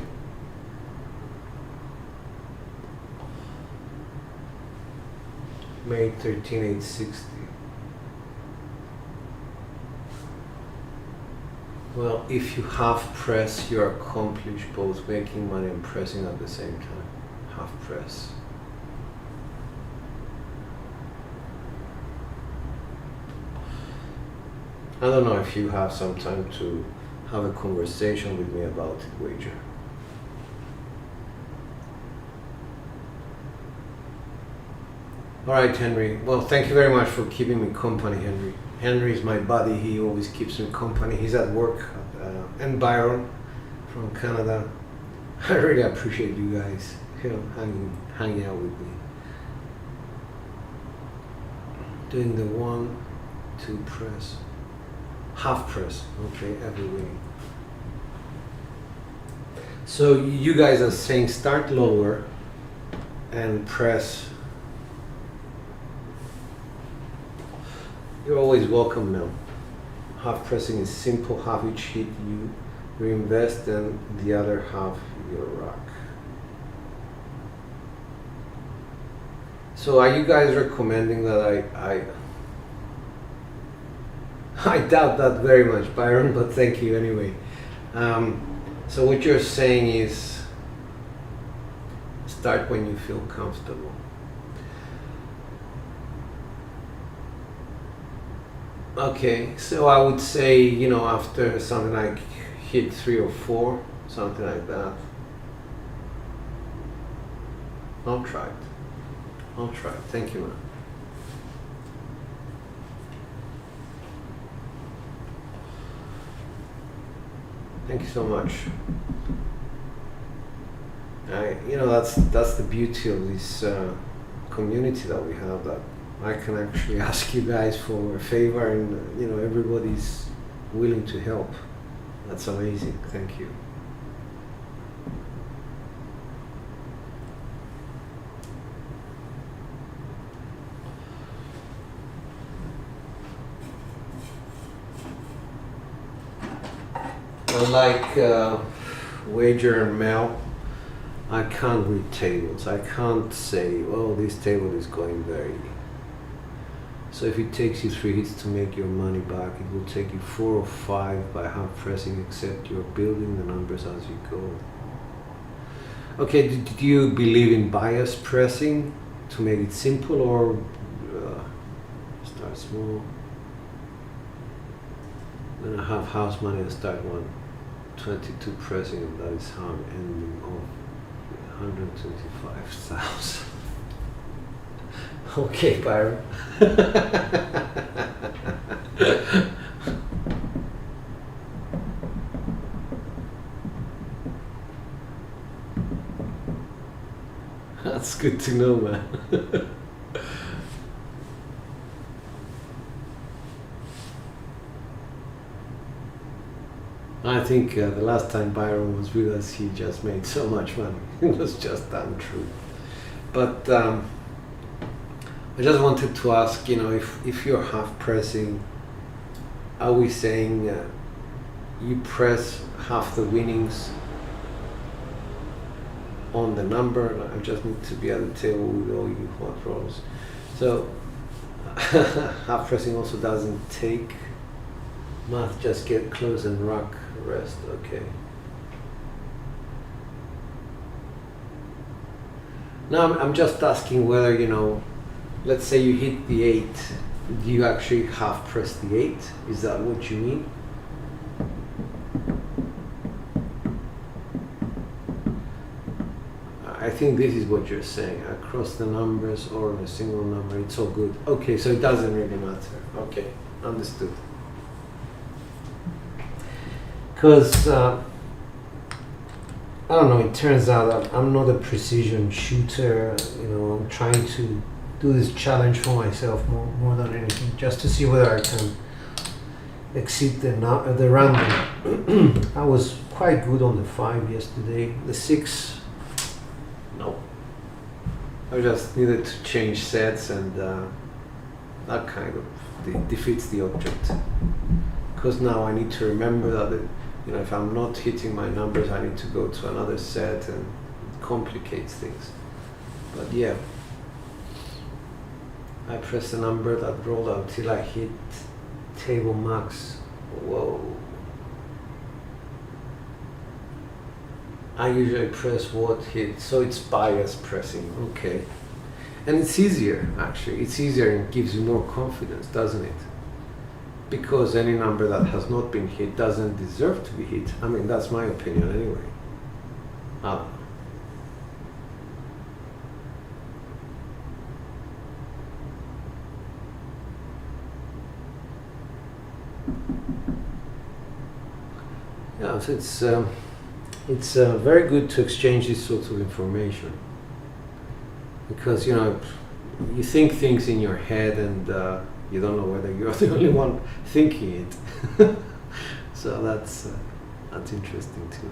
[SPEAKER 1] Made 13,860. Well, if you half press, you accomplish both making money and pressing at the same time. Half press. I don't know if you have some time to have a conversation with me about it, wager. All right, Henry. Well, thank you very much for keeping me company, Henry. Henry is my buddy. He always keeps me company. He's at work. And Byron from Canada. I really appreciate you guys, hanging out with me. Doing the 1, 2 press. Half press, okay, every winning. So you guys are saying start lower and press. You're always welcome now. Half pressing is simple, half each hit you reinvest and the other half your rock. So are you guys recommending that I doubt that very much, Byron, but thank you anyway. So what you're saying is start when you feel comfortable. Okay, so I would say, after something like hit 3 or 4, something like that. I'll try it. Thank you, man. Thank you so much. That's the beauty of this community that we have, that I can actually ask you guys for a favor and everybody's willing to help. That's amazing. Thank you. Unlike Wager and Mel, I can't read tables. I can't say, oh, this table is going very. So if it takes you 3 hits to make your money back, it will take you 4 or 5 by half pressing, except you're building the numbers as you go. Okay, do you believe in bias pressing to make it simple, or start small? When I have house money, I start 122 pressing, and that is how I'm ending off 125,000. Okay, Byron. That's good to know, man. I think the last time Byron was with us, he just made so much money. It was just untrue. But I just wanted to ask, if you're half pressing, are we saying you press half the winnings on the number? I just need to be at the table with all you hot rolls. So half pressing also doesn't take math, just get close and rock rest. Okay. Now I'm just asking whether, let's say you hit the 8, do you actually half press the 8? Is that what you mean? I think this is what you're saying. Across the numbers or on a single number, it's all good. Okay, so it doesn't really matter. Okay, understood. because I don't know, it turns out that I'm not a precision shooter. You know, I'm trying to do this challenge for myself more than anything, just to see whether I can exceed the random. I was quite good on the 5 yesterday. The 6, no. I just needed to change sets, and that kind of defeats the object. Because now I need to remember that if I'm not hitting my numbers, I need to go to another set, and it complicates things. But yeah, I pressed the number that rolled out till I hit table max. Whoa. I usually press what hit, so it's bias pressing, okay. And it's easier, actually. It's easier and gives you more confidence, doesn't it? Because any number that has not been hit doesn't deserve to be hit. I mean, that's my opinion anyway. I don't know. Yeah, so it's very good to exchange this sort of information, because you think things in your head, and you don't know whether you're the only one thinking it. So that's interesting to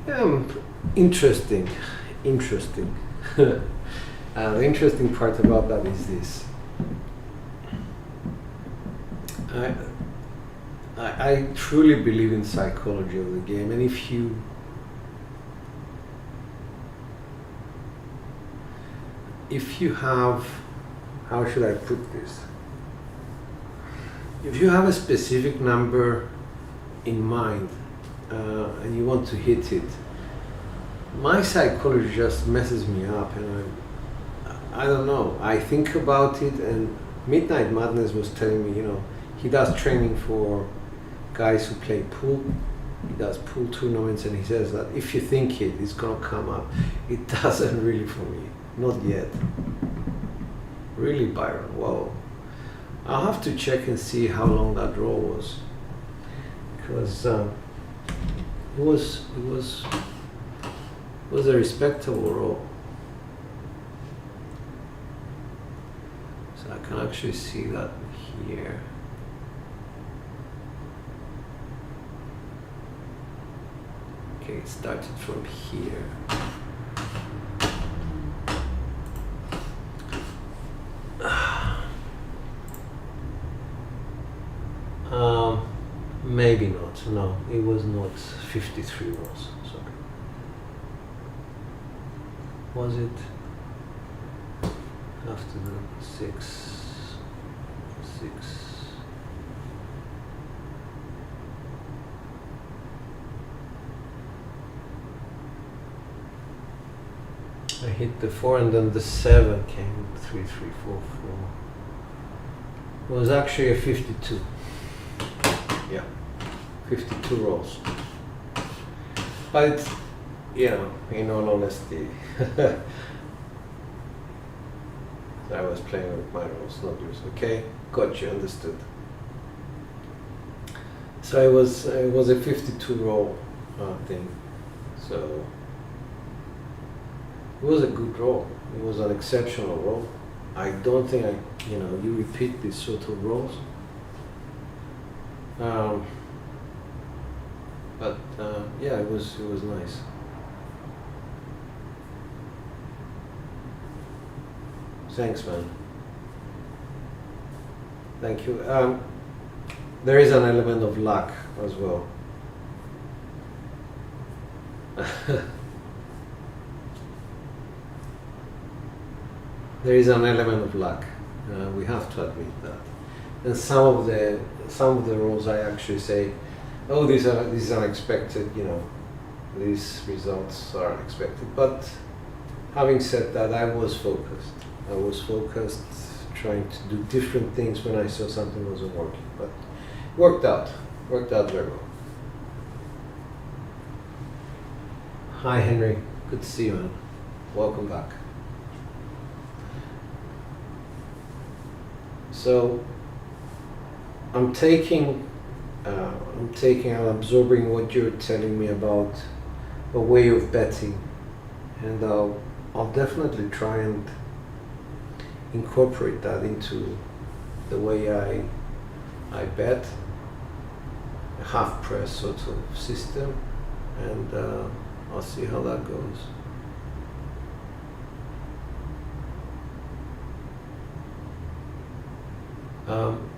[SPEAKER 1] know. Interesting. The interesting part about that is this. I truly believe in psychology of the game, and if you have, how should I put this? If you have a specific number in mind and you want to hit it, my psychology just messes me up, and I don't know. I think about it, and Midnight Madness was telling me, he does training for guys who play pool. He does pool tournaments, and he says that if you think it's gonna come up. It doesn't really for me, not yet. Really, Byron, wow. I'll have to check and see how long that roll was, because it was a respectable roll. So I can actually see that here. Okay, it started from here. Maybe not. No, it was not 53 rolls. Sorry. Was it after the 6? I hit the 4, and then the 7 came. 3, 3, 4, 4. It was actually a 52. Yeah, 52 rolls. But in all honesty, I was playing with my rolls, not yours. Okay, got you, understood. So it was a 52 roll thing. So it was a good roll. It was an exceptional roll. I don't think you repeat these sort of rolls. But yeah, it was nice. Thanks, man. Thank you. There is an element of luck as well. There is an element of luck. We have to admit that. And some of the rolls I actually say, oh, these are unexpected. These results are unexpected. But having said that, I was focused. Trying to do different things when I saw something wasn't working. But worked out very well. Hi, Henry. Good to see you, man. Welcome back. So I'm absorbing what you're telling me about a way of betting, and I'll definitely try and incorporate that into the way I bet, a half press sort of system, and I'll see how that goes.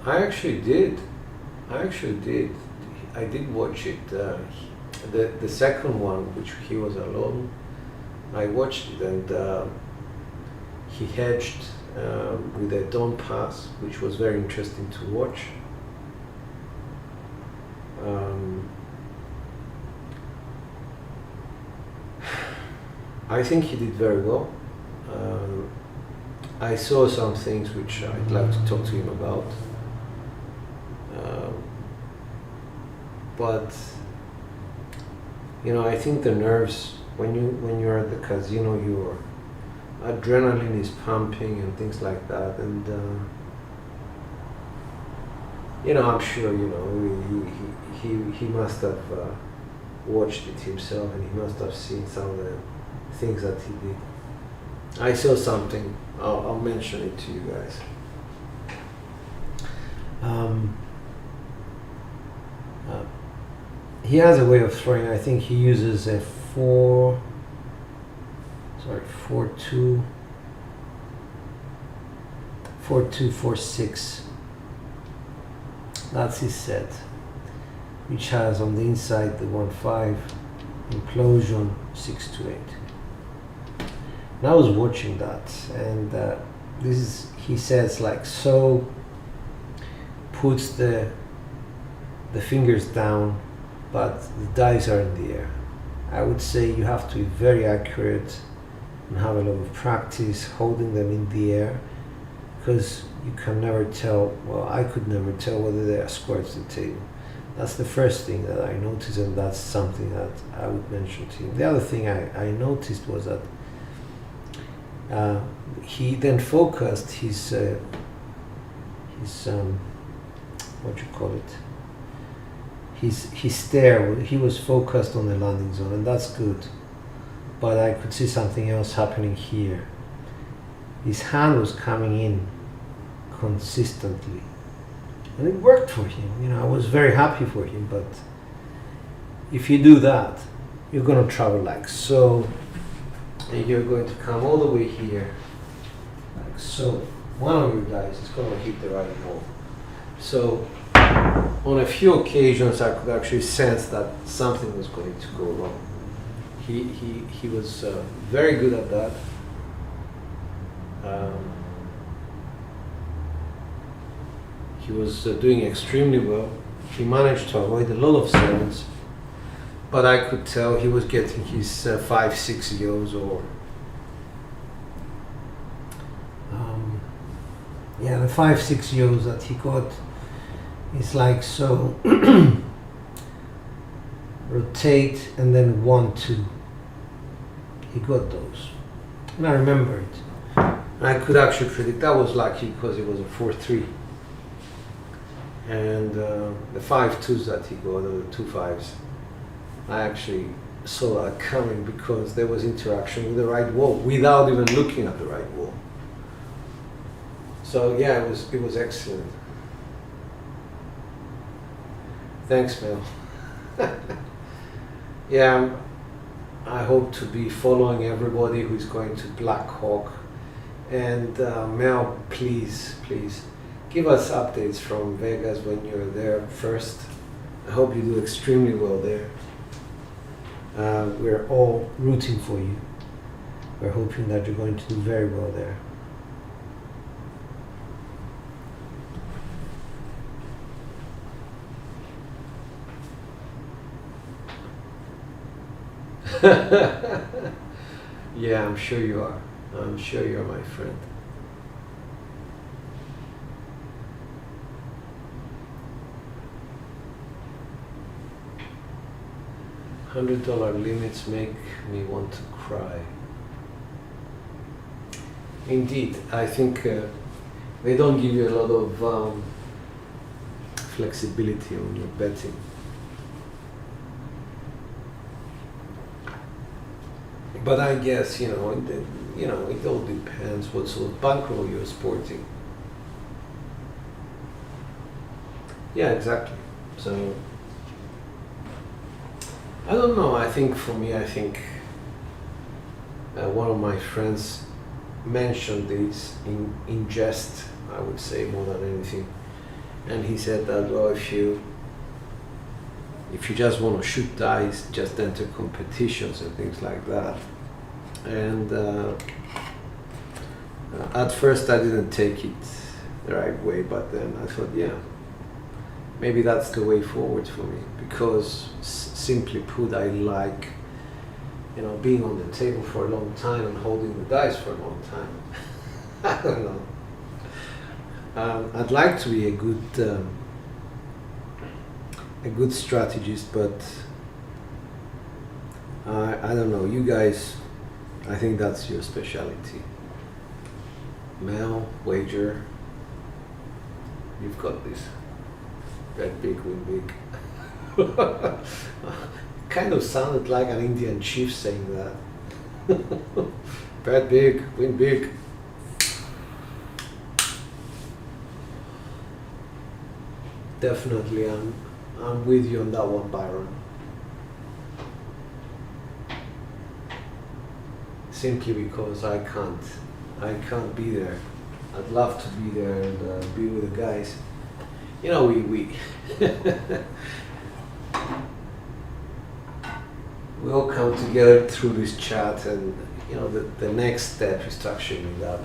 [SPEAKER 1] I actually did. I did watch it. The second one, which he was alone, I watched it, and he hedged with a dawn pass, which was very interesting to watch. I think he did very well. I saw some things which I'd like to talk to him about. But I think the nerves, when you're at the casino, your adrenaline is pumping and things like that, and I'm sure he must have watched it himself, and he must have seen some of the things that he did. I saw something. I'll mention it to you guys. He has a way of throwing. I think he uses a 4-2. 4-2, 4-6. That's his set, which has on the inside the 1-5, implosion, 6-8. And I was watching that, and he says, like, so puts the fingers down, but the dice are in the air. I would say you have to be very accurate and have a lot of practice holding them in the air, because you can never tell. Well, I could never tell whether they are square to the table. That's the first thing that I noticed, and that's something that I would mention to him. The other thing I noticed was that he then focused his what you call it, his stare. He was focused on the landing zone, and that's good. But I could see something else happening here. His hand was coming in consistently, and it worked for him. I was very happy for him. But if you do that, you're going to travel like so, and you're going to come all the way here, like so. One of you guys is going to hit the right ball. So on a few occasions, I could actually sense that something was going to go wrong. He was very good at that. He was doing extremely well. He managed to avoid a lot of sevens, but I could tell he was getting his 5-6 yos, or the 5-6 yos that he got is like so. Rotate and then 1-2. He got those, and I remember it. And I could actually predict. That was lucky because it was a 4-3. And the 5-2s that he got, or the 2-5s, I actually saw that coming because there was interaction with the right wall without even looking at the right wall. So yeah, it was excellent. Thanks, Mel. Yeah, I hope to be following everybody who's going to Black Hawk. And Mel, please give us updates from Vegas when you're there first. I hope you do extremely well there. We're all rooting for you. We're hoping that you're going to do very well there. Yeah, I'm sure you are. I'm sure you're my friend. $100 limits make me want to cry. Indeed, I think they don't give you a lot of flexibility on your betting. But I guess it all depends what sort of bankroll you're sporting. Yeah, exactly. So I don't know. I think for me, one of my friends mentioned this in jest, I would say, more than anything. And he said that, well, if you just want to shoot dice, just enter competitions and things like that. And at first I didn't take it the right way, but then I thought, yeah, maybe that's the way forward for me, because simply put, I like being on the table for a long time and holding the dice for a long time. I don't know. I'd like to be a good strategist, but I don't know. You guys, I think that's your specialty. Mel, wager. You've got this. Bet big, win big. Kind of sounded like an Indian chief saying that. Bet big, win big. Definitely, I'm with you on that one, Byron. Simply because I can't be there. I'd love to be there and be with the guys. We we all come together through this chat, and the next step is to actually meet up.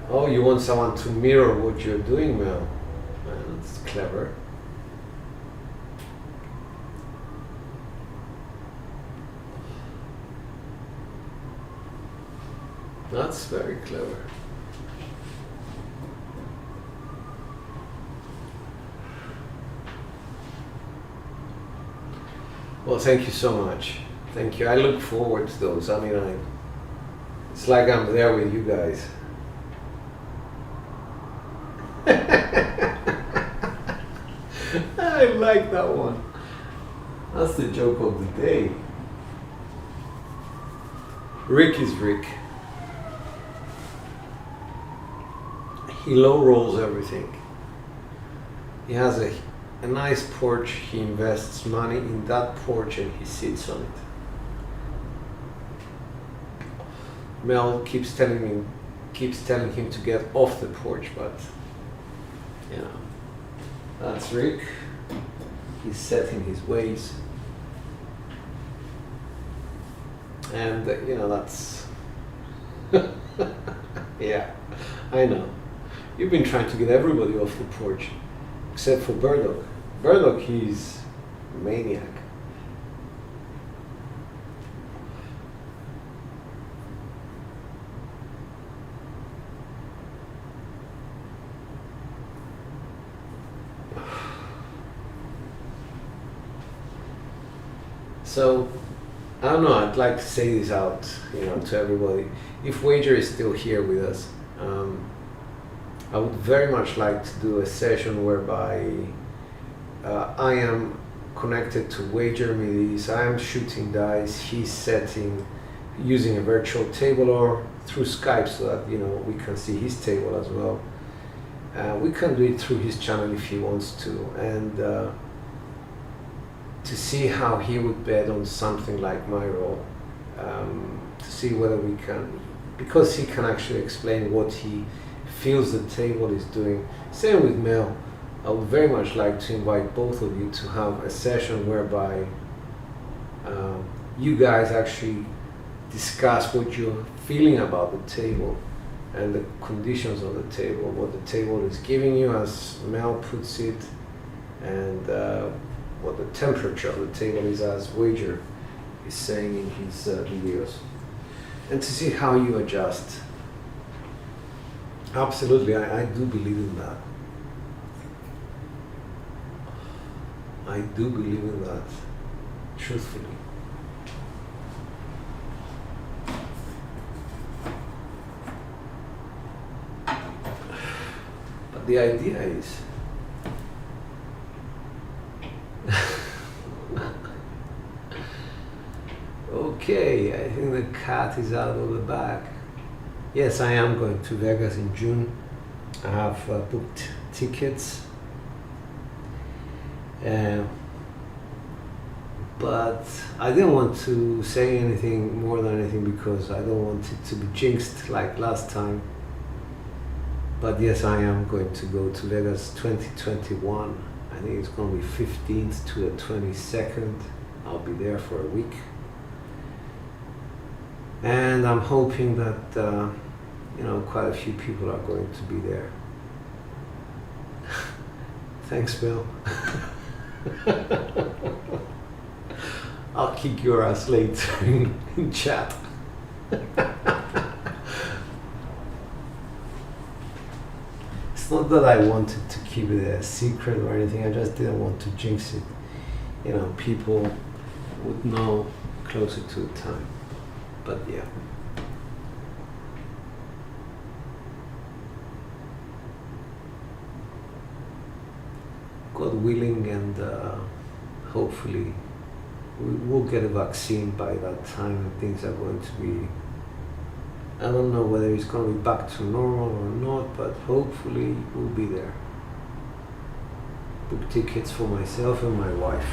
[SPEAKER 1] Oh, you want someone to mirror what you're doing, Mel? Man, that's clever. That's very clever. Well, thank you so much. Thank you. I look forward to those. I mean, it's like I'm there with you guys. I like that one. That's the joke of the day. Rick is Rick. He low rolls everything. He has a nice porch. He invests money in that porch and he sits on it. Mel keeps telling him to get off the porch, but that's Rick. He's set in his ways, and that's yeah, I know. You've been trying to get everybody off the porch, except for Burdock. Burdock, he's a maniac. So, I don't know, I'd like to say this out, to everybody. If Wager is still here with us, I would very much like to do a session whereby I am connected to Wager Midis, I am shooting dice, he's setting, using a virtual table or through Skype so that, we can see his table as well. We can do it through his channel if he wants to, and to see how he would bet on something like my roll, to see whether we can, because he can actually explain what he feels the table is doing. Same with Mel. I would very much like to invite both of you to have a session whereby you guys actually discuss what you're feeling about the table and the conditions of the table, what the table is giving you, as Mel puts it, and what the temperature of the table is, as Wager is saying in his videos, and to see how you adjust. Absolutely, I do believe in that. I do believe in that. truthfully. But the idea is okay, I think the cat is out of the bag. Yes, I am going to Vegas in June. I have booked tickets. But I didn't want to say anything more than anything because I don't want it to be jinxed like last time. But yes, I am going to go to Vegas 2021. I think it's going to be 15th to the 22nd. I'll be there for a week. And I'm hoping that quite a few people are going to be there. Thanks, Bill. I'll kick your ass later in chat. It's not that I wanted to keep it a secret or anything, I just didn't want to jinx it. People would know closer to the time. But yeah. God willing, and hopefully we will get a vaccine by that time, and things are going to be, I don't know whether it's going to be back to normal or not, but hopefully we'll be there. Book tickets for myself and my wife.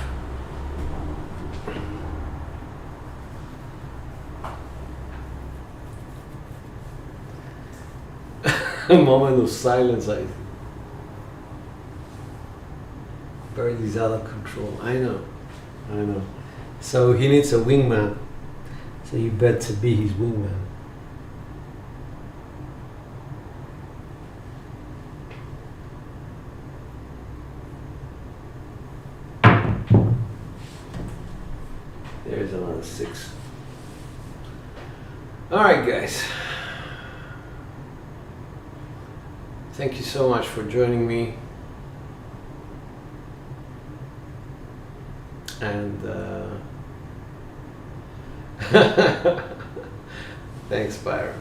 [SPEAKER 1] A moment of silence, I think. Bird is out of control. I know. So he needs a wingman. So you better be his wingman. There's another 6. Alright guys. Thank you so much for joining me. And thanks, Byron.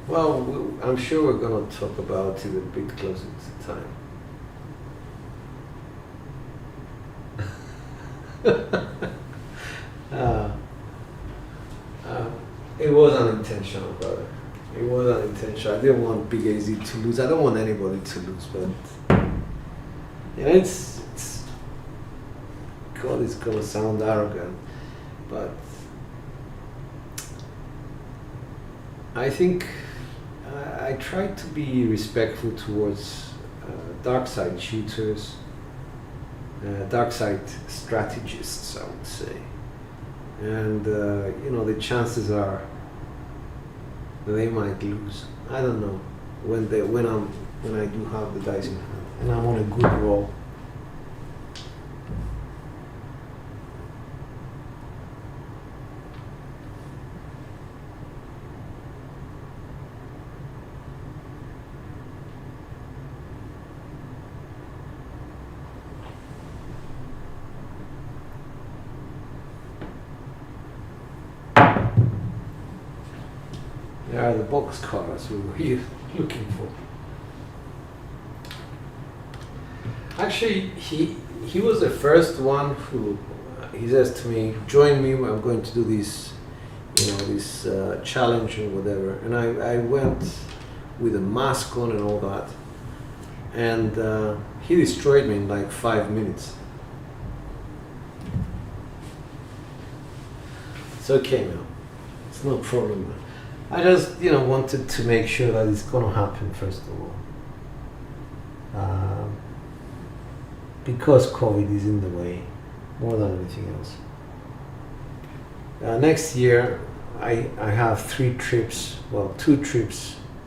[SPEAKER 1] Well, I'm sure we're going to talk about it a bit closer to time. It was unintentional, brother. It was unintentional. I didn't want Big AZ to lose. I don't want anybody to lose, but it's God, it's gonna sound arrogant, but I think I try to be respectful towards dark side shooters, dark side strategists, I would say, and the chances are they might lose. I don't know when I do have the dice in hand and I'm on a good roll. They are the box cars we were looking for. Actually, he was the first one who he says to me, "Join me. I'm going to do this, this challenge or whatever." And I went with a mask on and all that, and he destroyed me in like 5 minutes. It's okay now. It's no problem. I just, wanted to make sure that it's going to happen first of all. Because COVID is in the way, more than anything else. Next year, I have 2 trips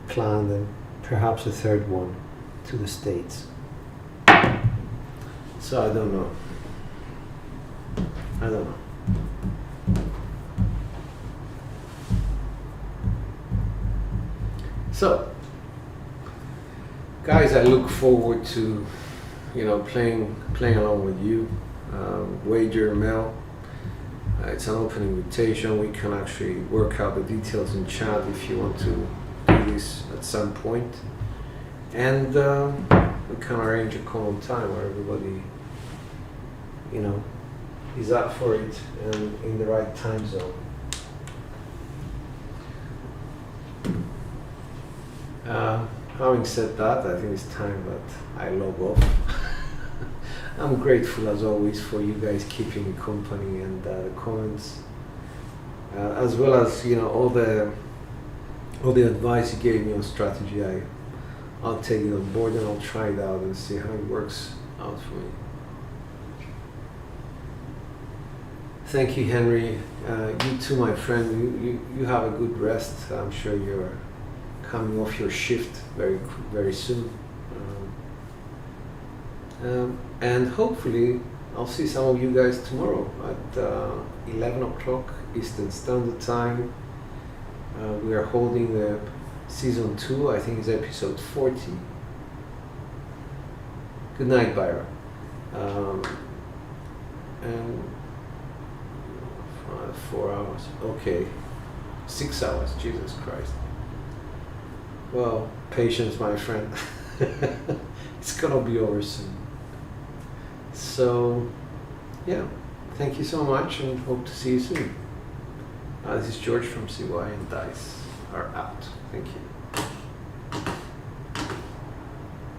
[SPEAKER 1] planned, and perhaps a third one to the States. So I don't know. So, guys, I look forward to, playing along with you. wager mail. It's an open invitation. We can actually work out the details in chat if you want to do this at some point. And we can arrange a common time where everybody, is up for it and in the right time zone. Having said that, I think it's time that I log off. I'm grateful as always for you guys keeping me company and the comments, as well as all the advice you gave me on strategy. I'll take it on board and I'll try it out and see how it works out for me. Thank you, Henry. You too, my friend. You have a good rest. I'm sure you're coming off your shift very soon. And hopefully I'll see some of you guys tomorrow at 11 o'clock Eastern Standard Time. We are holding the season 2, I think it's episode 40. Good night, Byra. And 4 hours, okay, 6 hours, Jesus Christ. Well, patience, my friend. It's gonna be over soon. So, yeah, thank you so much and hope to see you soon. This is George from CY and DICE are out. Thank you.